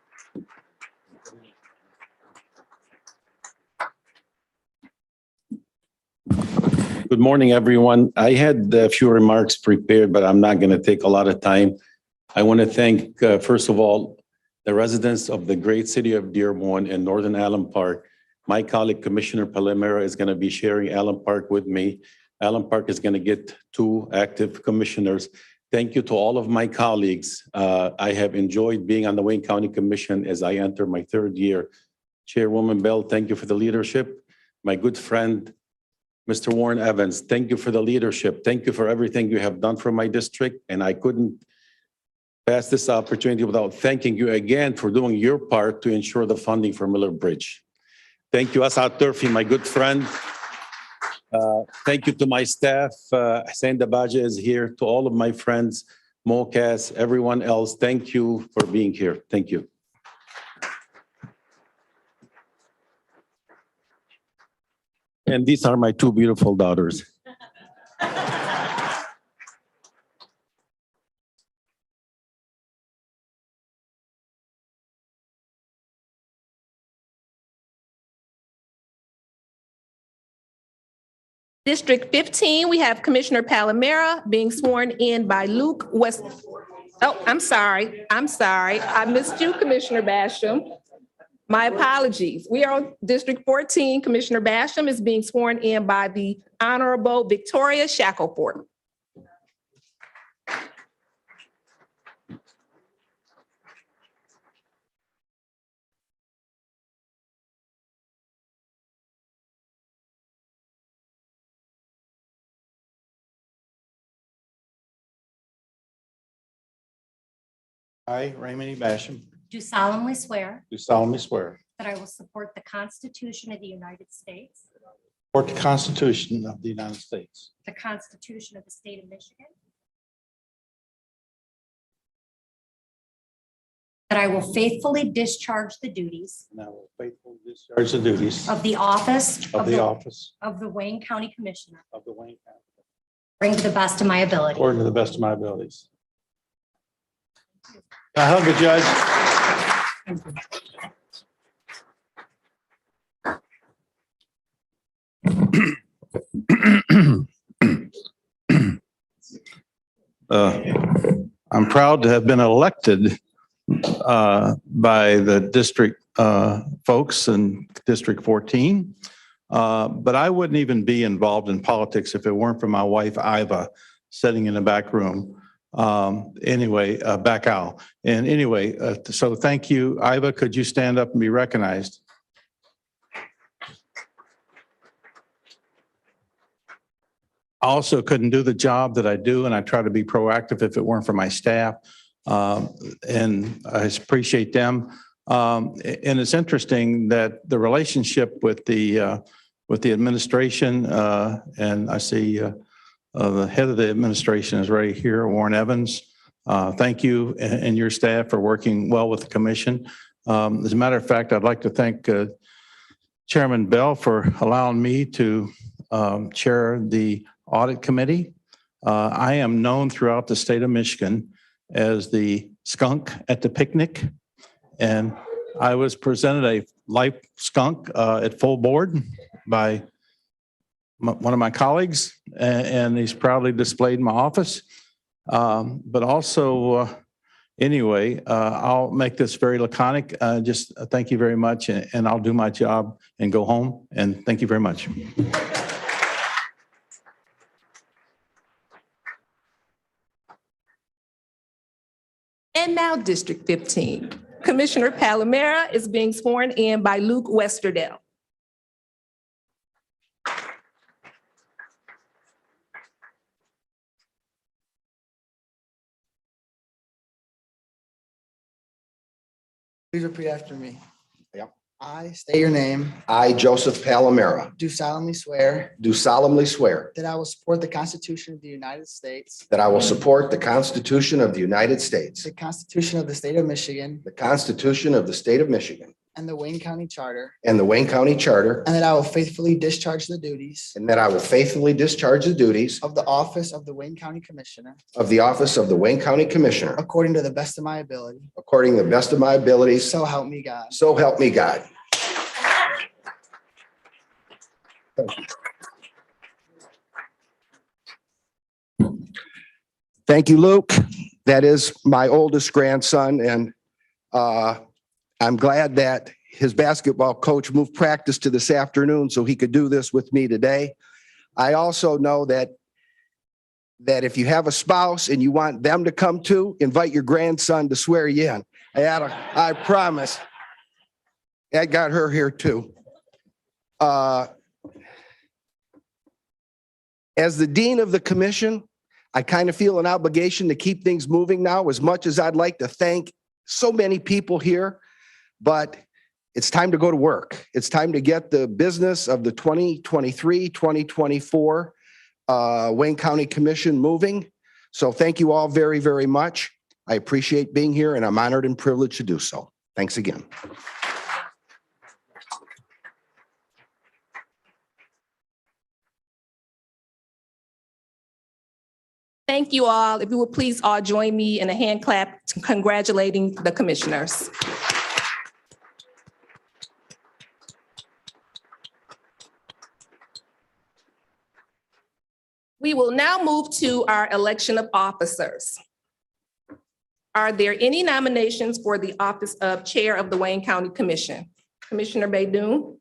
Good morning, everyone. I had a few remarks prepared, but I'm not going to take a lot of time. I want to thank, first of all, the residents of the great city of Dearborn and Northern Allen Park. My colleague, Commissioner Palamara, is going to be sharing Allen Park with me. Allen Park is going to get 2 active commissioners. Thank you to all of my colleagues. I have enjoyed being on the Wayne County Commission as I enter my 3rd year. Chairwoman Bell, thank you for the leadership. My good friend, Mr. Warren Evans, thank you for the leadership. Thank you for everything you have done for my district. And I couldn't pass this opportunity without thanking you again for doing your part to ensure the funding for Miller Bridge. Thank you, Asad Turfi, my good friend. Thank you to my staff. Hussein Dabaja is here. To all of my friends, Mokas, everyone else, thank you for being here. Thank you. And these are my two beautiful daughters. District 15, we have Commissioner Palomera being sworn in by Luke West. Oh, I'm sorry. I missed you, Commissioner Basham. My apologies. We are on District 14. Commissioner Basham is being sworn in by the Honorable Victoria Shackelford. I, Raymond E. Basham, Do solemnly swear do solemnly swear that I will support the Constitution of the United States, support the Constitution of the United States, the Constitution of the State of Michigan, that I will faithfully discharge the duties and I will faithfully discharge the duties of the office of the office of the Wayne County Commissioner, of the Wayne County, bring to the best of my ability. according to the best of my abilities. Can I hug the judge? I'm proud to have been elected by the district folks in District 14. But I wouldn't even be involved in politics if it weren't for my wife, Iva, sitting in the back room. Back aisle. And anyway, so thank you. Iva, could you stand up and be recognized? I also couldn't do the job that I do, and I try to be proactive if it weren't for my staff. And I appreciate them. And it's interesting that the relationship with the administration, and I see the head of the administration is right here, Warren Evans. Thank you and your staff for working well with the commission. As a matter of fact, I'd like to thank Chairman Bell for allowing me to chair the audit committee. I am known throughout the state of Michigan as the skunk at the picnic. And I was presented a live skunk at full board by one of my colleagues, and he's proudly displayed in my office. But also, I'll make this very laconic. Just thank you very much, and I'll do my job and go home. And thank you very much. And now District 15. Commissioner Palomera is being sworn in by Luke Westerdale. Please repeat after me. Yep. I state your name. I, Joseph Palomera, Do solemnly swear do solemnly swear that I will support the Constitution of the United States, that I will support the Constitution of the United States, the Constitution of the State of Michigan, the Constitution of the State of Michigan, and the Wayne County Charter, and the Wayne County Charter, and that I will faithfully discharge the duties and that I will faithfully discharge the duties of the office of the Wayne County Commissioner of the office of the Wayne County Commissioner according to the best of my ability. according to the best of my abilities. So help me God. So help me God. Thank you, Luke. That is my oldest grandson, and I'm glad that his basketball coach moved practice to this afternoon so he could do this with me today. I also know that if you have a spouse and you want them to come too, invite your grandson to swear you in. I promise. I got her here too. As the dean of the commission, I kind of feel an obligation to keep things moving now, as much as I'd like to thank so many people here. But it's time to go to work. It's time to get the business of the 2023-2024 Wayne County Commission moving. So thank you all very, very much. I appreciate being here, and I'm honored and privileged to do so. Thanks again. Thank you all. If you would please all join me in a hand clap congratulating the commissioners. We will now move to our election of officers. Are there any nominations for the office of Chair of the Wayne County Commission? Commissioner Baydoun?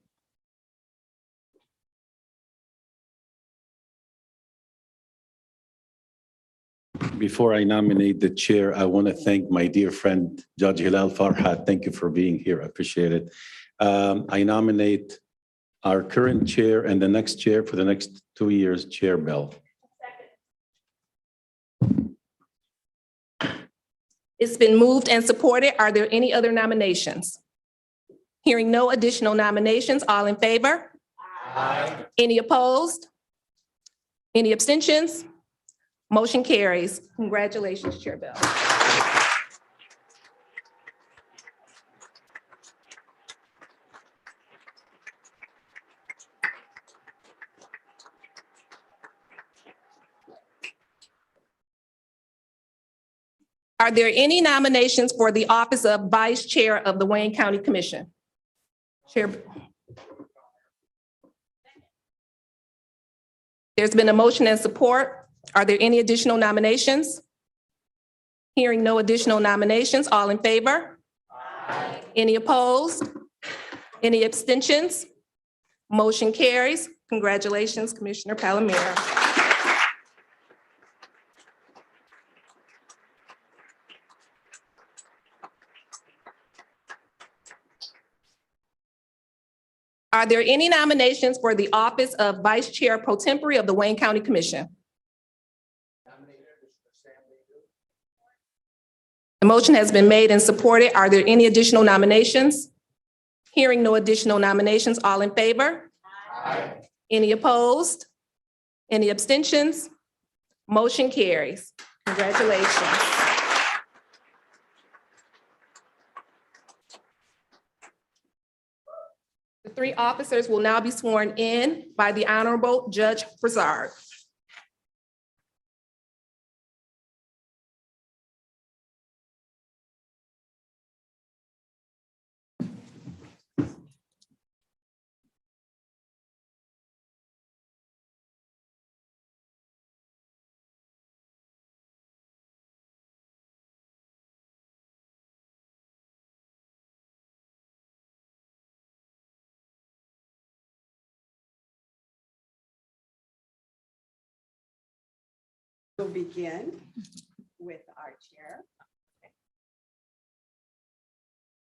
Before I nominate the chair, I want to thank my dear friend, Judge Hilal Farhat. Thank you for being here. I appreciate it. I nominate our current chair and the next chair for the next 2 years, Chair Bell. It's been moved and supported. Are there any other nominations? Hearing no additional nominations, all in favor? Aye. Any opposed? Any abstentions? Motion carries. Congratulations, Chair Bell. Are there any nominations for the office of Vice Chair of the Wayne County Commission? Chair. There's been a motion and support. Are there any additional nominations? Hearing no additional nominations, all in favor? Aye. Any opposed? Any abstentions? Motion carries. Congratulations, Commissioner Palomero. Are there any nominations for the office of Vice Chair Pro Tempore of the Wayne County Commission? The motion has been made and supported. Are there any additional nominations? Hearing no additional nominations, all in favor? Aye. Any opposed? Any abstentions? Motion carries. Congratulations. The 3 officers will now be sworn in by the Honorable Judge Broussard. We'll begin with our chair.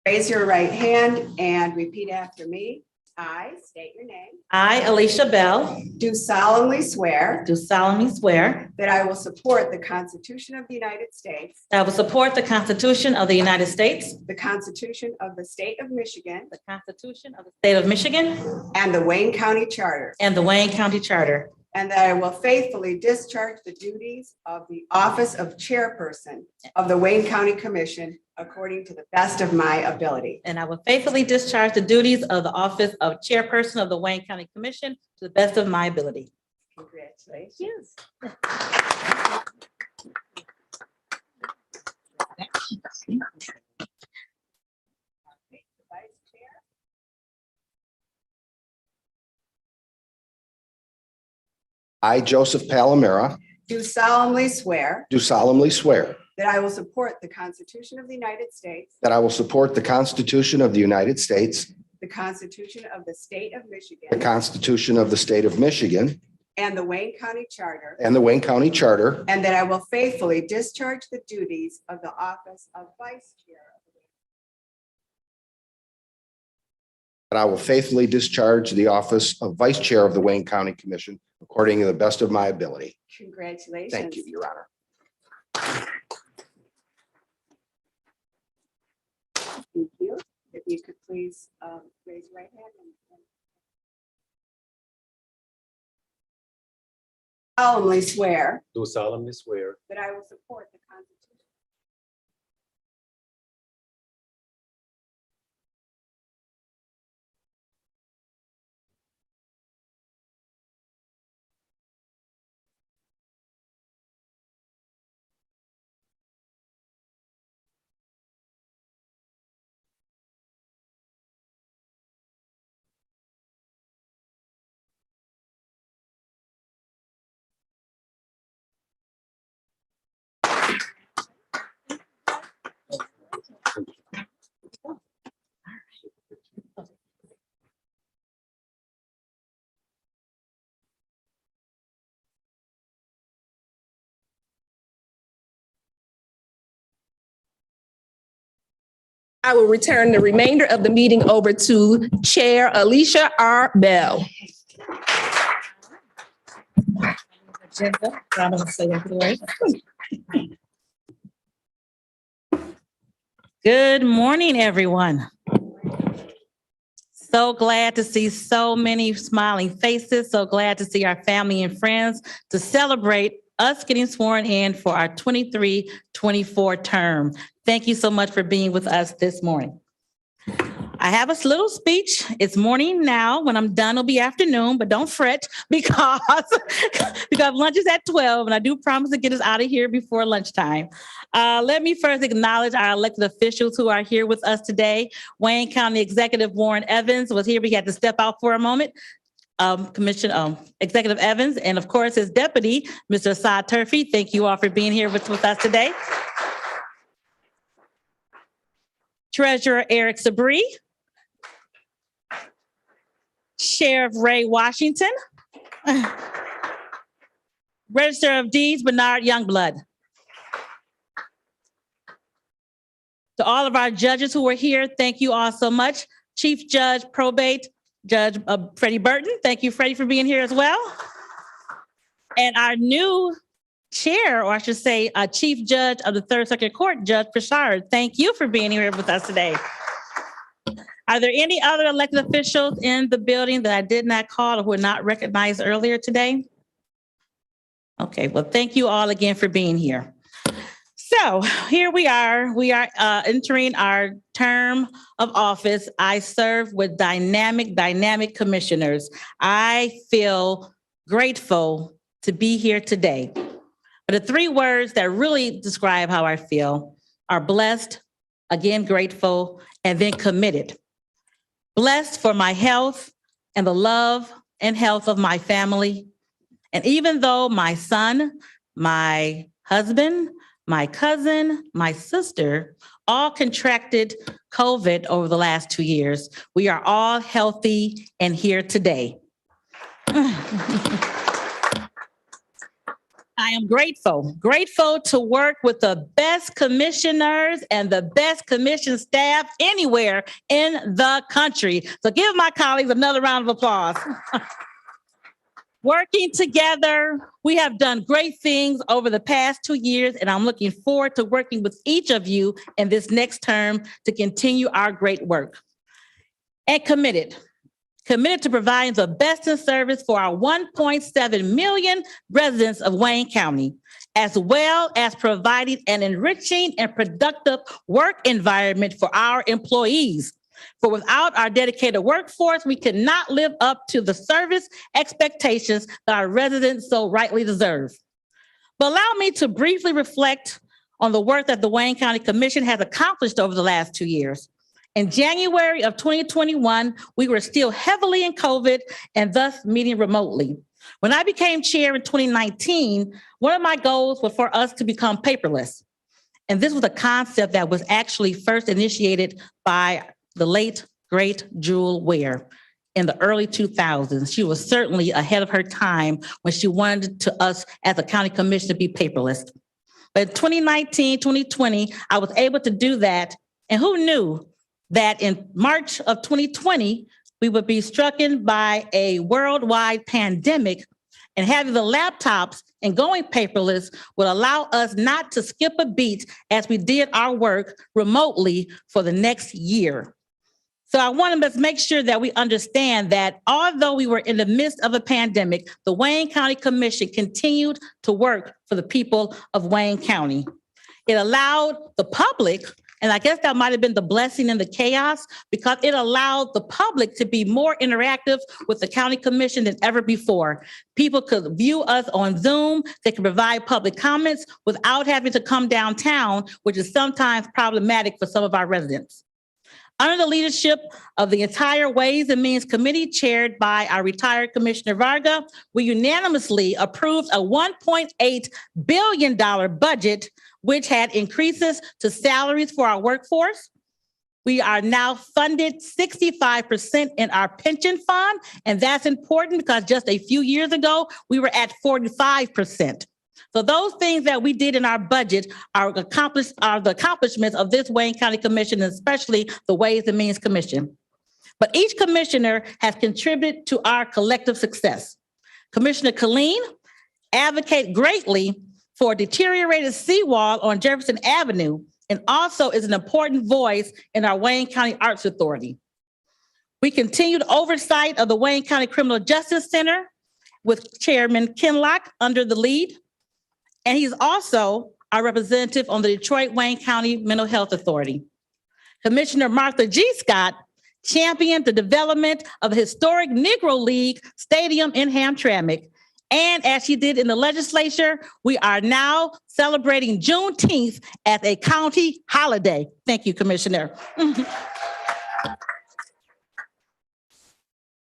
Raise your right hand and repeat after me. I state your name. I, Alicia Bell, Do solemnly swear do solemnly swear that I will support the Constitution of the United States, that I will support the Constitution of the United States, the Constitution of the State of Michigan, the Constitution of the State of Michigan, and the Wayne County Charter, and the Wayne County Charter, and that I will faithfully discharge the duties of the office of chairperson of the Wayne County Commission according to the best of my ability. and I will faithfully discharge the duties of the office of Chairperson of the Wayne County Commission to the best of my ability. Congratulations. I, Joseph Palomera, Do solemnly swear do solemnly swear that I will support the Constitution of the United States, that I will support the Constitution of the United States, the Constitution of the State of the Michigan, Constitution of the State of Michigan, and the Wayne County Charter, and the Wayne County Charter, and that I will faithfully discharge the duties of the office of Vice Chair. that I will faithfully discharge the office of Vice Chair of the Wayne County Commission according to the best of my ability. Congratulations. Thank you, Your Honor. Thank you. If you could please raise your right hand. Solemnly swear Do solemnly swear that I will support the Constitution. I will return the remainder of the meeting over to Chair Alicia R. Bell. Good morning, everyone. So glad to see so many smiling faces. So glad to see our family and friends to celebrate us getting sworn in for our 23-24 term. Thank you so much for being with us this morning. I have a little speech. It's morning now. When I'm done, it'll be afternoon, but don't fret because lunch is at 12 and I do promise to get us out of here before lunchtime. Let me first acknowledge our elected officials who are here with us today. Wayne County Executive Warren Evans was here, but he had to step out for a moment. Executive Evans, and of course his deputy, Mr. Assad Turfy. Thank you all for being here with us today. Treasurer Eric Sabree. Sheriff Ray Washington. Register of Deeds Bernard Youngblood. To all of our judges who are here, thank you all so much. Chief Judge Probate, Judge Freddie Burton. Thank you, Freddie, for being here as well. And our new chair, or I should say, Chief Judge of the Third Circuit Court, Judge Pritchard. Thank you for being here with us today. Are there any other elected officials in the building that I did not call or who were not recognized earlier today? Okay, well, thank you all again for being here. So here we are. We are entering our term of office. I serve with dynamic commissioners. I feel grateful to be here today. But the three words that really describe how I feel are blessed, again, grateful, and then committed. Blessed for my health and the love and health of my family. And even though my son, my husband, my cousin, my sister, all contracted COVID over the last 2 years, we are all healthy and here today. I am grateful to work with the best commissioners and the best commission staff anywhere in the country. So give my colleagues another round of applause. Working together, we have done great things over the past 2 years, and I'm looking forward to working with each of you in this next term to continue our great work. And committed to providing the best in service for our 1.7 million residents of Wayne County, as well as providing an enriching and productive work environment for our employees. For without our dedicated workforce, we cannot live up to the service expectations that our residents so rightly deserve. But allow me to briefly reflect on the work that the Wayne County Commission has accomplished over the last 2 years. In January of 2021, we were still heavily in COVID and thus meeting remotely. When I became chair in 2019, one of my goals was for us to become paperless. And this was a concept that was actually first initiated by the late, great Jewel Ware in the early 2000s. She was certainly ahead of her time when she wanted to us as a county commission to be paperless. But in 2019, 2020, I was able to do that. And who knew that in March of 2020, we would be struck by a worldwide pandemic and having the laptops and going paperless would allow us not to skip a beat as we did our work remotely for the next year. So I want to make sure that we understand that although we were in the midst of a pandemic, the Wayne County Commission continued to work for the people of Wayne County. It allowed the public, and I guess that might have been the blessing in the chaos, because it allowed the public to be more interactive with the county commission than ever before. People could view us on Zoom. They could provide public comments without having to come downtown, which is sometimes problematic for some of our residents. Under the leadership of the entire Ways and Means Committee chaired by our retired Commissioner Varga, we unanimously approved a $1.8 billion budget, which had increases to salaries for our workforce. We are now funded 65% in our pension fund, and that's important because just a few years ago, we were at 45%. So those things that we did in our budget are the accomplishments of this Wayne County Commission, and especially the Ways and Means Commission. But each commissioner has contributed to our collective success. Commissioner Killeen advocated greatly for a deteriorated seawall on Jefferson Avenue, and also is an important voice in our Wayne County Arts Authority. We continued oversight of the Wayne County Criminal Justice Center with Chairman Kinlock under the lead. And he's also our representative on the Detroit-Wayne County Mental Health Authority. Commissioner Martha G. Scott championed the development of the historic Negro League Stadium in Hamtramck. And as she did in the legislature, we are now celebrating Juneteenth as a county holiday. Thank you, Commissioner.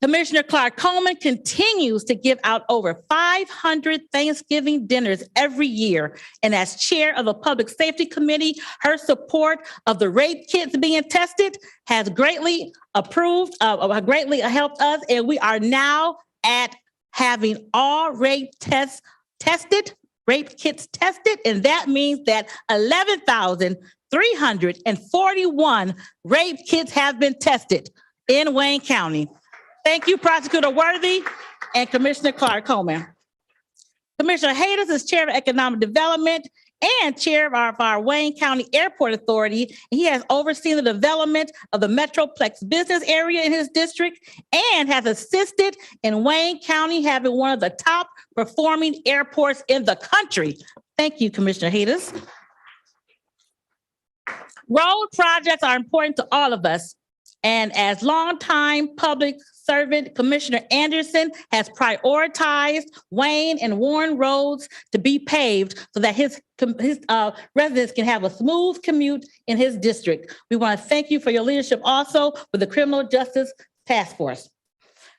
Commissioner Clark Coleman continues to give out over 500 Thanksgiving dinners every year. And as chair of the Public Safety Committee, her support of the rape kits being tested has greatly helped us. And we are now at having all rape kits tested. And that means that 11,341 rape kits have been tested in Wayne County. Thank you, Prosecutor Worthy and Commissioner Clark Coleman. Commissioner Hayes is Chair of Economic Development and Chair of our Wayne County Airport Authority. He has overseen the development of the Metroplex business area in his district and has assisted in Wayne County having one of the top performing airports in the country. Thank you, Commissioner Hayes. Road projects are important to all of us. And as longtime public servant, Commissioner Anderson has prioritized Wayne and Warren roads to be paved so that his residents can have a smooth commute in his district. We want to thank you for your leadership also with the Criminal Justice Task Force.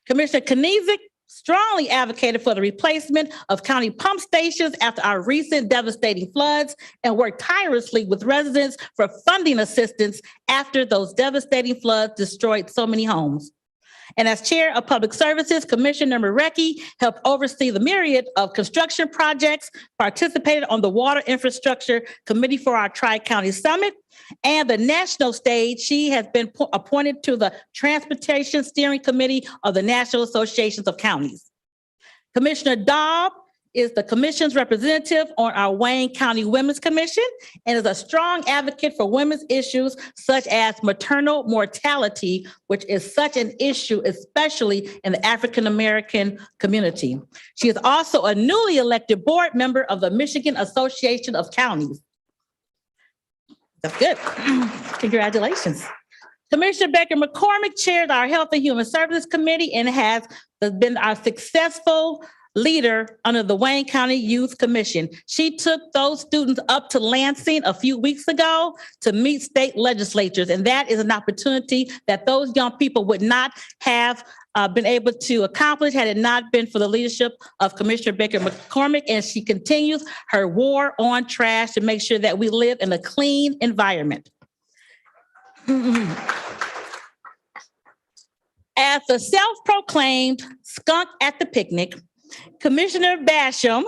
Commissioner Kniezek strongly advocated for the replacement of county pump stations after our recent devastating floods and worked tirelessly with residents for funding assistance after those devastating floods destroyed so many homes. And as Chair of Public Services, Commissioner Marecki helped oversee the myriad of construction projects, participated on the Water Infrastructure Committee for our Tri-County Summit, and the national stage. She has been appointed to the Transportation Steering Committee of the National Associations of Counties. Commissioner Daub is the commission's representative on our Wayne County Women's Commission and is a strong advocate for women's issues such as maternal mortality, which is such an issue, especially in the African-American community. She is also a newly elected board member of the Michigan Association of Counties. That's good. Congratulations. Commissioner Becker McCormick chairs our Health and Human Services Committee and has been our successful leader under the Wayne County Youth Commission. She took those students up to Lansing a few weeks ago to meet state legislatures, and that is an opportunity that those young people would not have been able to accomplish had it not been for the leadership of Commissioner Becker McCormick, and she continues her war on trash to make sure that we live in a clean environment. As the self-proclaimed skunk at the picnic, Commissioner Basham,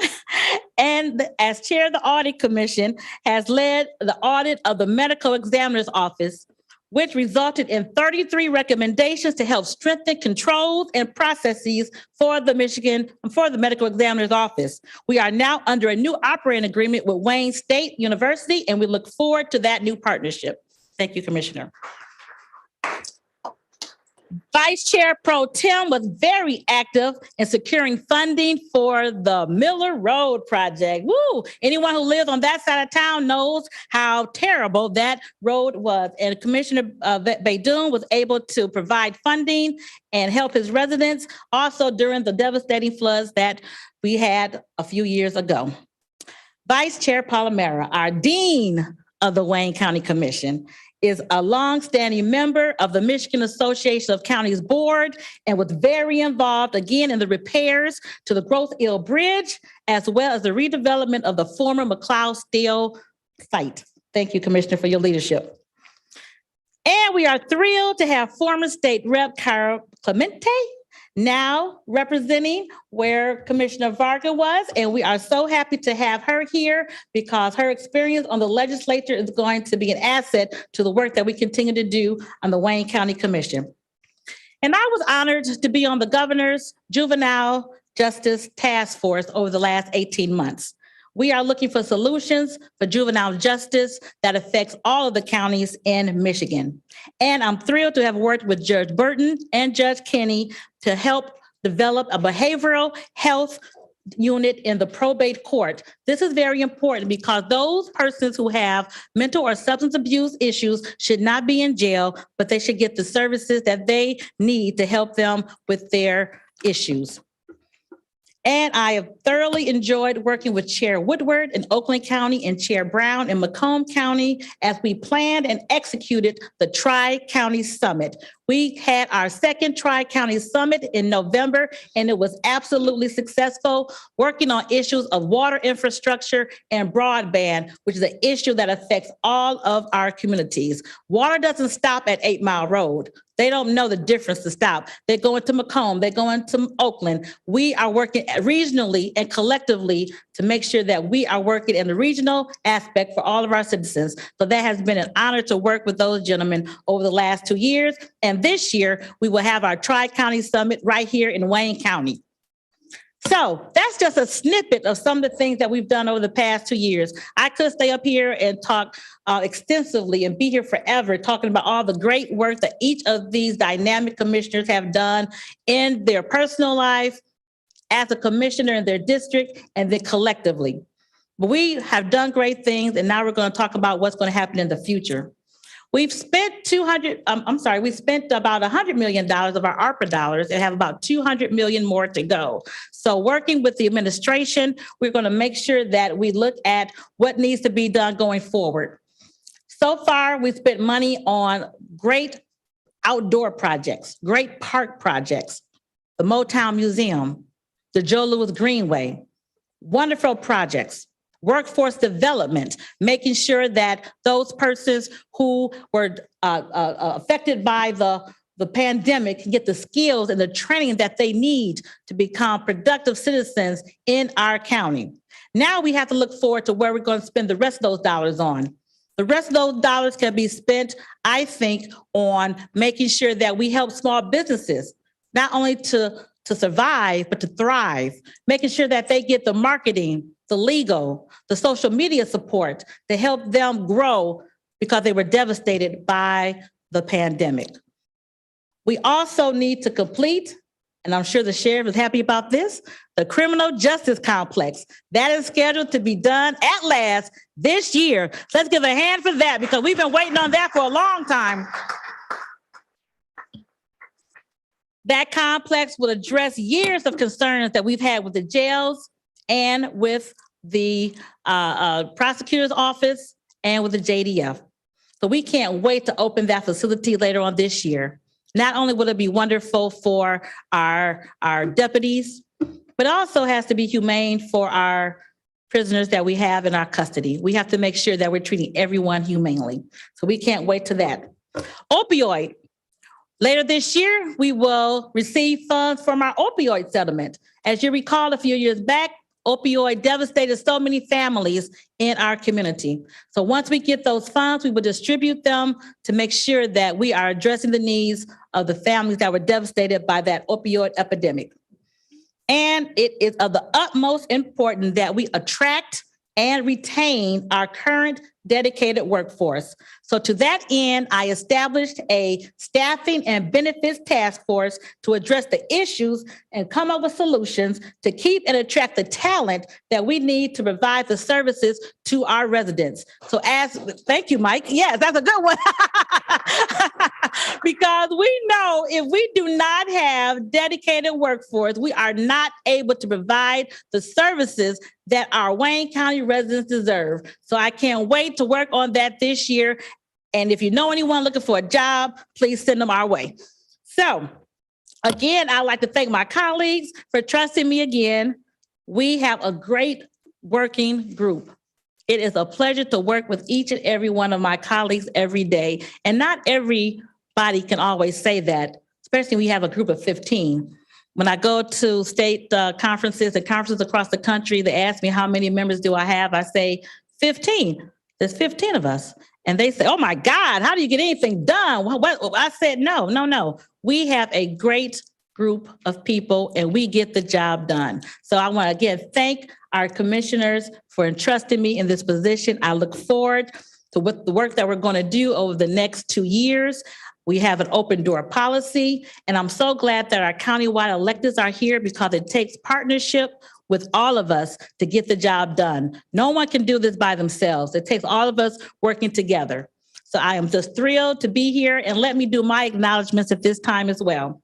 and as chair of the Audit Commission, has led the audit of the Medical Examiner's Office. which resulted in 33 recommendations to help strengthen controls and processes for the medical examiner's office. We are now under a new operating agreement with Wayne State University, and we look forward to that new partnership. Thank you, Commissioner. Vice Chair Pro Tem was very active in securing funding for the Miller Road project. Woo! Anyone who lives on that side of town knows how terrible that road was. And Commissioner Baidoon was able to provide funding and help his residents also during the devastating floods that we had a few years ago. Vice Chair Palomera, our Dean of the Wayne County Commission, is a longstanding member of the Michigan Association of Counties Board and was very involved again in the repairs to the Growth Hill Bridge, as well as the redevelopment of the former McLeod Steel site. Thank you, Commissioner, for your leadership. And we are thrilled to have former State Rep. Cara Clemente now representing where Commissioner Varga was. And we are so happy to have her here because her experience on the legislature is going to be an asset to the work that we continue to do on the Wayne County Commission. And I was honored to be on the governor's Juvenile Justice Task Force over the last 18 months. We are looking for solutions for juvenile justice that affects all of the counties in Michigan. And I'm thrilled to have worked with Judge Burton and Judge Kenny to help develop a behavioral health unit in the probate court. This is very important because those persons who have mental or substance abuse issues should not be in jail, but they should get the services that they need to help them with their issues. And I have thoroughly enjoyed working with Chair Woodward in Oakland County and Chair Brown in Macomb County as we planned and executed the Tri-County Summit. We had our second Tri-County Summit in November, and it was absolutely successful, working on issues of water infrastructure and broadband, which is an issue that affects all of our communities. Water doesn't stop at 8 Mile Road. They don't know the difference to stop. They go into Macomb, they go into Oakland. We are working regionally and collectively to make sure that we are working in the regional aspect for all of our citizens. So that has been an honor to work with those gentlemen over the last 2 years. And this year, we will have our Tri-County Summit right here in Wayne County. So that's just a snippet of some of the things that we've done over the past 2 years. I could stay up here and talk extensively and be here forever talking about all the great work that each of these dynamic commissioners have done in their personal life, as a commissioner in their district, and then collectively. But we have done great things, and now we're going to talk about what's going to happen in the future. We've spent we spent about $100 million of our ARPA dollars and have about 200 million more to go. So working with the administration, we're going to make sure that we look at what needs to be done going forward. So far, we've spent money on great outdoor projects, great park projects, the Motown Museum, the Joe Louis Greenway, wonderful projects. Workforce development, making sure that those persons who were affected by the pandemic can get the skills and the training that they need to become productive citizens in our county. Now we have to look forward to where we're going to spend the rest of those dollars on. The rest of those dollars can be spent, I think, on making sure that we help small businesses, not only to survive, but to thrive, making sure that they get the marketing, the legal, the social media support to help them grow because they were devastated by the pandemic. We also need to complete, and I'm sure the sheriff is happy about this, the criminal justice complex. That is scheduled to be done at last this year. Let's give a hand for that because we've been waiting on that for a long time. That complex will address years of concerns that we've had with the jails and with the prosecutor's office and with the JDF. So we can't wait to open that facility later on this year. Not only will it be wonderful for our deputies, but also has to be humane for our prisoners that we have in our custody. We have to make sure that we're treating everyone humanely. So we can't wait to that. Opioid. Later this year, we will receive funds from our opioid settlement. As you recall, a few years back, opioid devastated so many families in our community. So once we get those funds, we will distribute them to make sure that we are addressing the needs of the families that were devastated by that opioid epidemic. And it is of the utmost importance that we attract and retain our current dedicated workforce. So to that end, I established a staffing and benefits task force to address the issues and come up with solutions to keep and attract the talent that we need to provide the services to our residents. So thank you, Mike. Yes, that's a good one. Because we know if we do not have dedicated workforce, we are not able to provide the services that our Wayne County residents deserve. So I can't wait to work on that this year. And if you know anyone looking for a job, please send them our way. So again, I'd like to thank my colleagues for trusting me again. We have a great working group. It is a pleasure to work with each and every one of my colleagues every day. And not everybody can always say that, especially when we have a group of 15. When I go to state conferences and conferences across the country, they ask me how many members do I have? I say 15. There's 15 of us. And they say, oh my God, how do you get anything done? What? I said, no. We have a great group of people and we get the job done. So I want to again thank our commissioners for entrusting me in this position. I look forward to what the work that we're going to do over the next 2 years. We have an open door policy, and I'm so glad that our countywide electeds are here because it takes partnership with all of us to get the job done. No one can do this by themselves. It takes all of us working together. So I am just thrilled to be here, and let me do my acknowledgements at this time as well.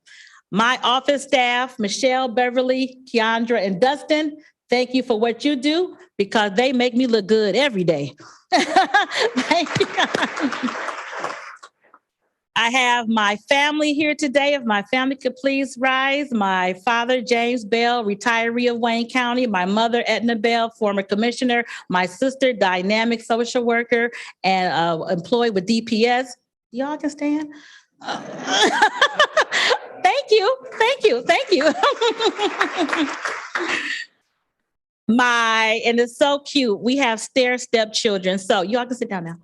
My office staff, Michelle, Beverly, Keandra, and Dustin, thank you for what you do because they make me look good every day. Thank you. I have my family here today. If my family could please rise. My father, James Bell, retiree of Wayne County. My mother, Edna Bell, former commissioner. My sister, dynamic social worker and employed with DPS. Y'all can stand. Thank you. And it's so cute. We have stair-step children. So y'all can sit down now.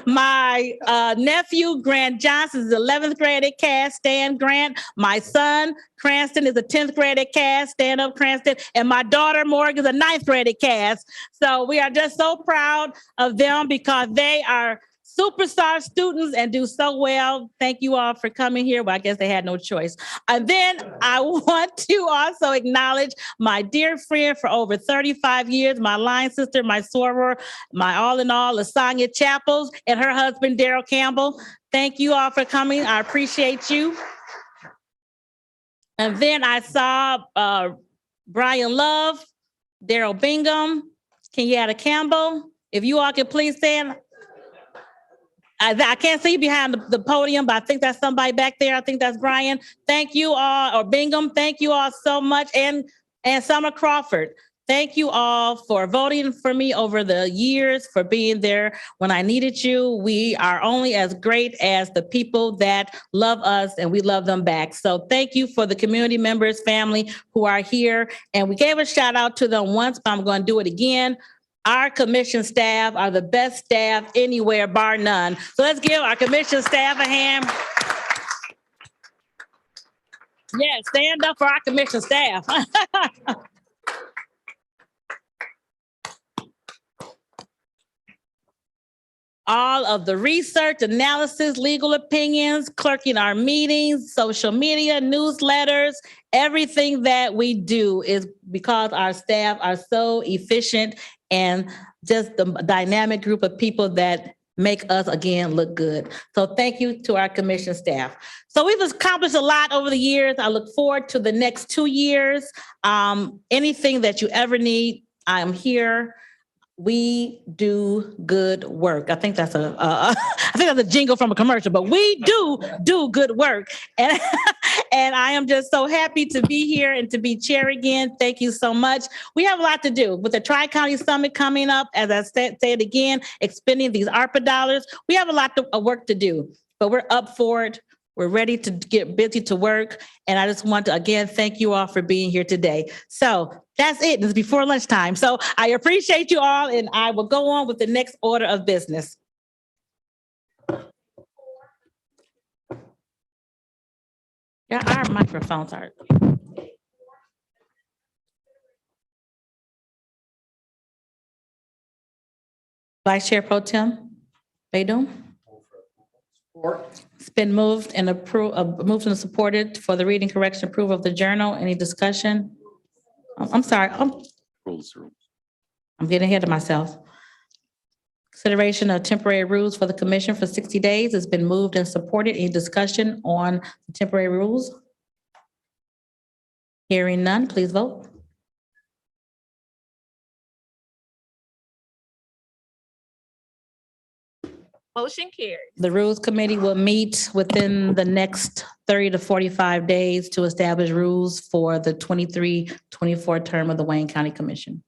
My nephew, Grant Johnson, is 11th grade at Cass, Stan Grant. My son, Cranston, is a 10th grade at Cass, stand up Cranston. And my daughter, Morgan, is a 9th grade at Cass. So we are just so proud of them because they are superstar students and do so well. Thank you all for coming here. Well, I guess they had no choice. And then I want to also acknowledge my dear friend for over 35 years, my line sister, my soror, my all in all, Lasagna Chapples, and her husband, Daryl Campbell. Thank you all for coming. I appreciate you. And then I saw Brian Love, Daryl Bingham, Kenyatta Campbell. If you all can please stand. I can't see behind the podium, but I think that's somebody back there. I think that's Brian. Thank you all, or Bingham. Thank you all so much. And Summer Crawford. Thank you all for voting for me over the years, for being there when I needed you. We are only as great as the people that love us and we love them back. So thank you for the community members, family who are here. And we gave a shout out to them once, but I'm going to do it again. Our commission staff are the best staff anywhere, bar none. So let's give our commission staff a hand. Yeah, stand up for our commission staff. All of the research, analysis, legal opinions, clerking our meetings, social media, newsletters, everything that we do is because our staff are so efficient and just the dynamic group of people that make us, again, look good. So thank you to our commission staff. So we've accomplished a lot over the years. I look forward to the next 2 years. Anything that you ever need, I am here. We do good work. I think that's a jingle from a commercial, but we do good work. And I am just so happy to be here and to be chair again. Thank you so much. We have a lot to do with the Tri-County Summit coming up. As I said it again, expending these ARPA dollars. We have a lot of work to do, but we're up for it. We're ready to get busy to work. And I just want to again, thank you all for being here today. So that's it. It's before lunchtime. So I appreciate you all and I will go on with the next order of business. Yeah, our microphones are. Vice Chair Pro Tem Baydun. It's been moved and moved and supported for the reading correction approval of the journal. Any discussion? I'm sorry, I'm getting ahead of myself. Consideration of temporary rules for the commission for 60 days has been moved and supported. Any discussion on the temporary rules? Hearing none, please vote. Motion carries. The Rules Committee will meet within the next 30 to 45 days to establish rules for the 23-24 term of the Wayne County Commission.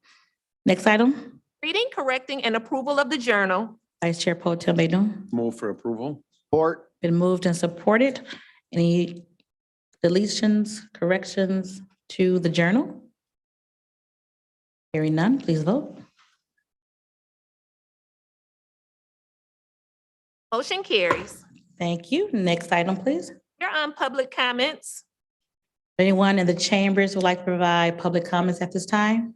Next item, Reading, correcting, and approval of the journal. Vice Chair Pro Tem Baydun. Move for approval. Support. Been moved and supported. Any deletions, corrections to the journal? Hearing none, please vote. Motion carries. Thank you. Next item, please. You're on public comments. Anyone in the chambers would like to provide public comments at this time?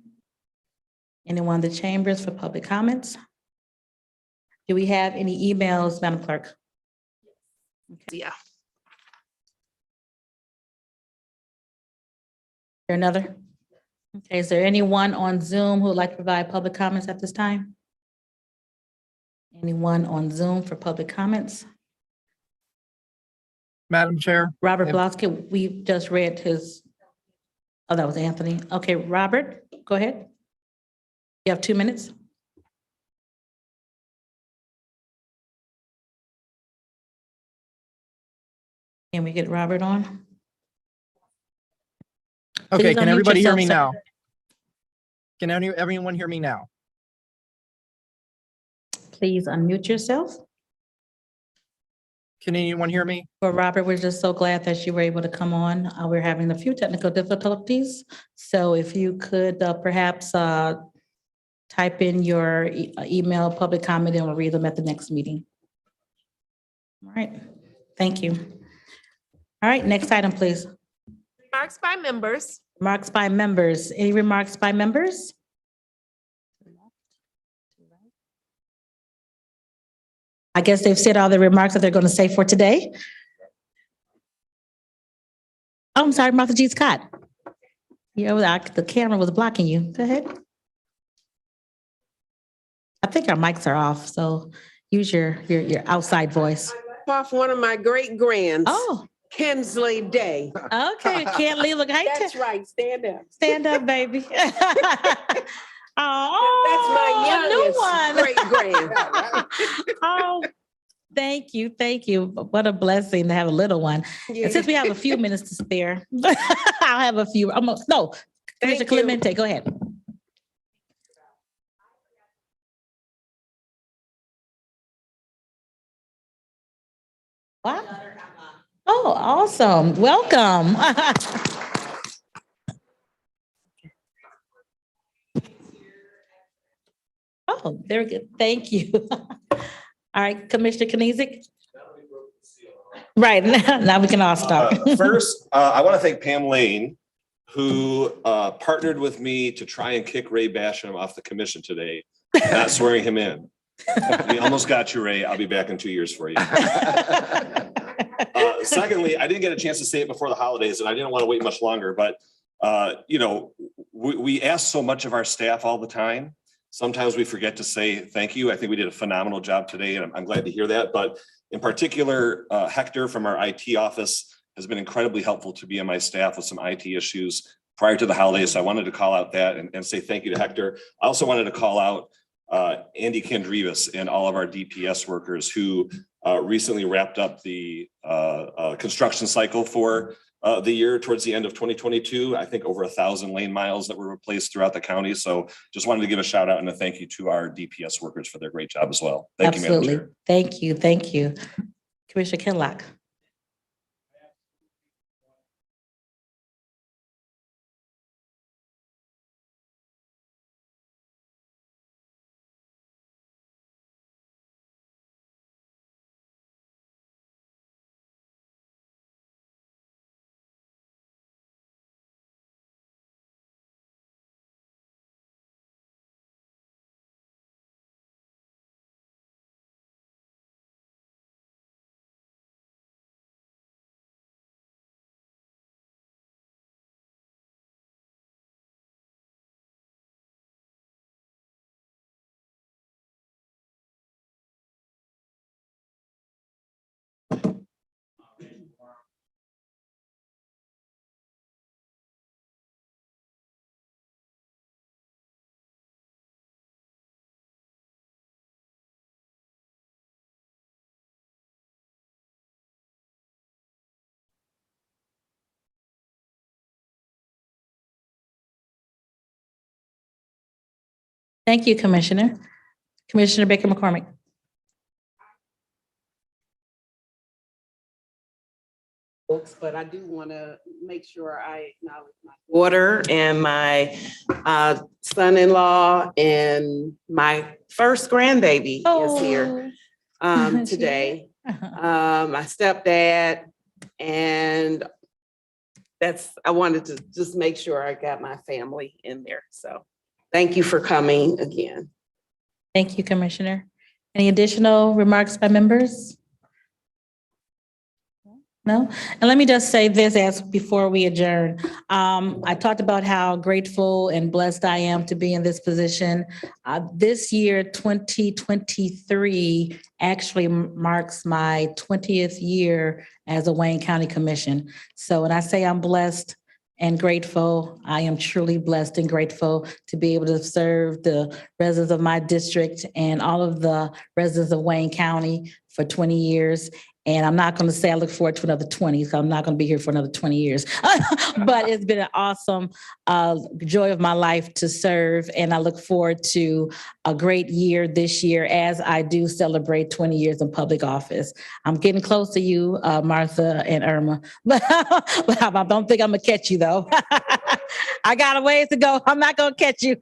Anyone in the chambers for public comments? Do we have any emails, Madam Clerk? Yeah. There another? Okay, is there anyone on Zoom who would like to provide public comments at this time? Anyone on Zoom for public comments? Madam Chair. Robert Blosky, we just read his, oh, that was Anthony. Okay, Robert, go ahead. You have 2 minutes. Can we get Robert on? Okay, Please can unmute everybody hear yourself, me sir. now? Can everyone hear me now? Please unmute yourself. Can anyone hear me? Well, Robert, we're just so glad that you were able to come on. We're having a few technical difficulties. So if you could perhaps type in your email, public comment, and we'll read them at the next meeting. All right, thank you. All right, next item, please. Remarks by members. Remarks by members. Any remarks by members? I guess they've said all the remarks that they're going to say for today. Oh, I'm sorry, Martha G. Scott. Yeah, the camera was blocking you. Go ahead. I think our mics are off, so use your outside voice. Off one of my great grands. Oh. Kinsley Day. Okay, can't leave. Look, That's right. Stand up. Stand up, baby. Oh, that's my youngest great-grand. Oh, thank you, thank you. What a blessing to have a little one. Yeah. And since we have a few minutes to spare, I'll have a few. No, Commissioner Clemente, go ahead. Wow. Oh, awesome. Welcome. Oh, very good. Thank you. All right, Commissioner Kniezek. Right, now we can all start. First, I want to thank Pam Lane, who partnered with me to try and kick Ray Basham off the commission today, not swearing him in. We almost got you, Ray. I'll be back in 2 years for you. Secondly, I didn't get a chance to say it before the holidays, and I didn't want to wait much longer, but we ask so much of our staff all the time. Sometimes we forget to say thank you. I think we did a phenomenal job today, and I'm glad to hear that. But in particular, Hector from our IT office has been incredibly helpful to me and my staff with some IT issues prior to the holidays. So I wanted to call out that and say thank you to Hector. I also wanted to call out Andy Kendrivas and all of our DPS workers who recently wrapped up the construction cycle for the year towards the end of 2022. I think over 1,000 lane miles that were replaced throughout the county. So just wanted to give a shout out and a thank you to our DPS workers for their great job as well. Thank you, Madam Absolutely. Chair. Thank you. Thank you. Commissioner Kinlock. Thank you, Commissioner. Commissioner Baker McCormick. Folks, but I do want to make sure I acknowledge my daughter and my son-in-law and my first grandbaby is here today. My stepdad, and I wanted to just make sure I got my family in there. So thank you for coming again. Thank you, Commissioner. Any additional remarks by members? No? And let me just say this before we adjourn. I talked about how grateful and blessed I am to be in this position. This year, 2023, actually marks my 20th year as a Wayne County Commission. So when I say I'm blessed and grateful, I am truly blessed and grateful to be able to serve the residents of my district and all of the residents of Wayne County for 20 years. And I'm not going to say I look forward to another 20, so I'm not going to be here for another 20 years. But it's been an awesome joy of my life to serve. And I look forward to a great year this year as I do celebrate 20 years in public office. I'm getting close to you, Martha and Irma, but I don't think I'm going to catch you, though. I got a ways to go. I'm not going to catch you.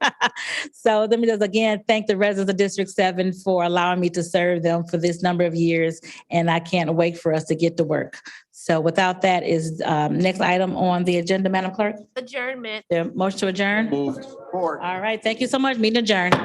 So let me just again thank the residents of District 7 for allowing me to serve them for this number of years. And I can't wait for us to get to work. So without that is next item on the agenda, Madam Clerk. Adjournment. The motion to adjourn. Moved. All right. Thank you so much. Meeting adjourned.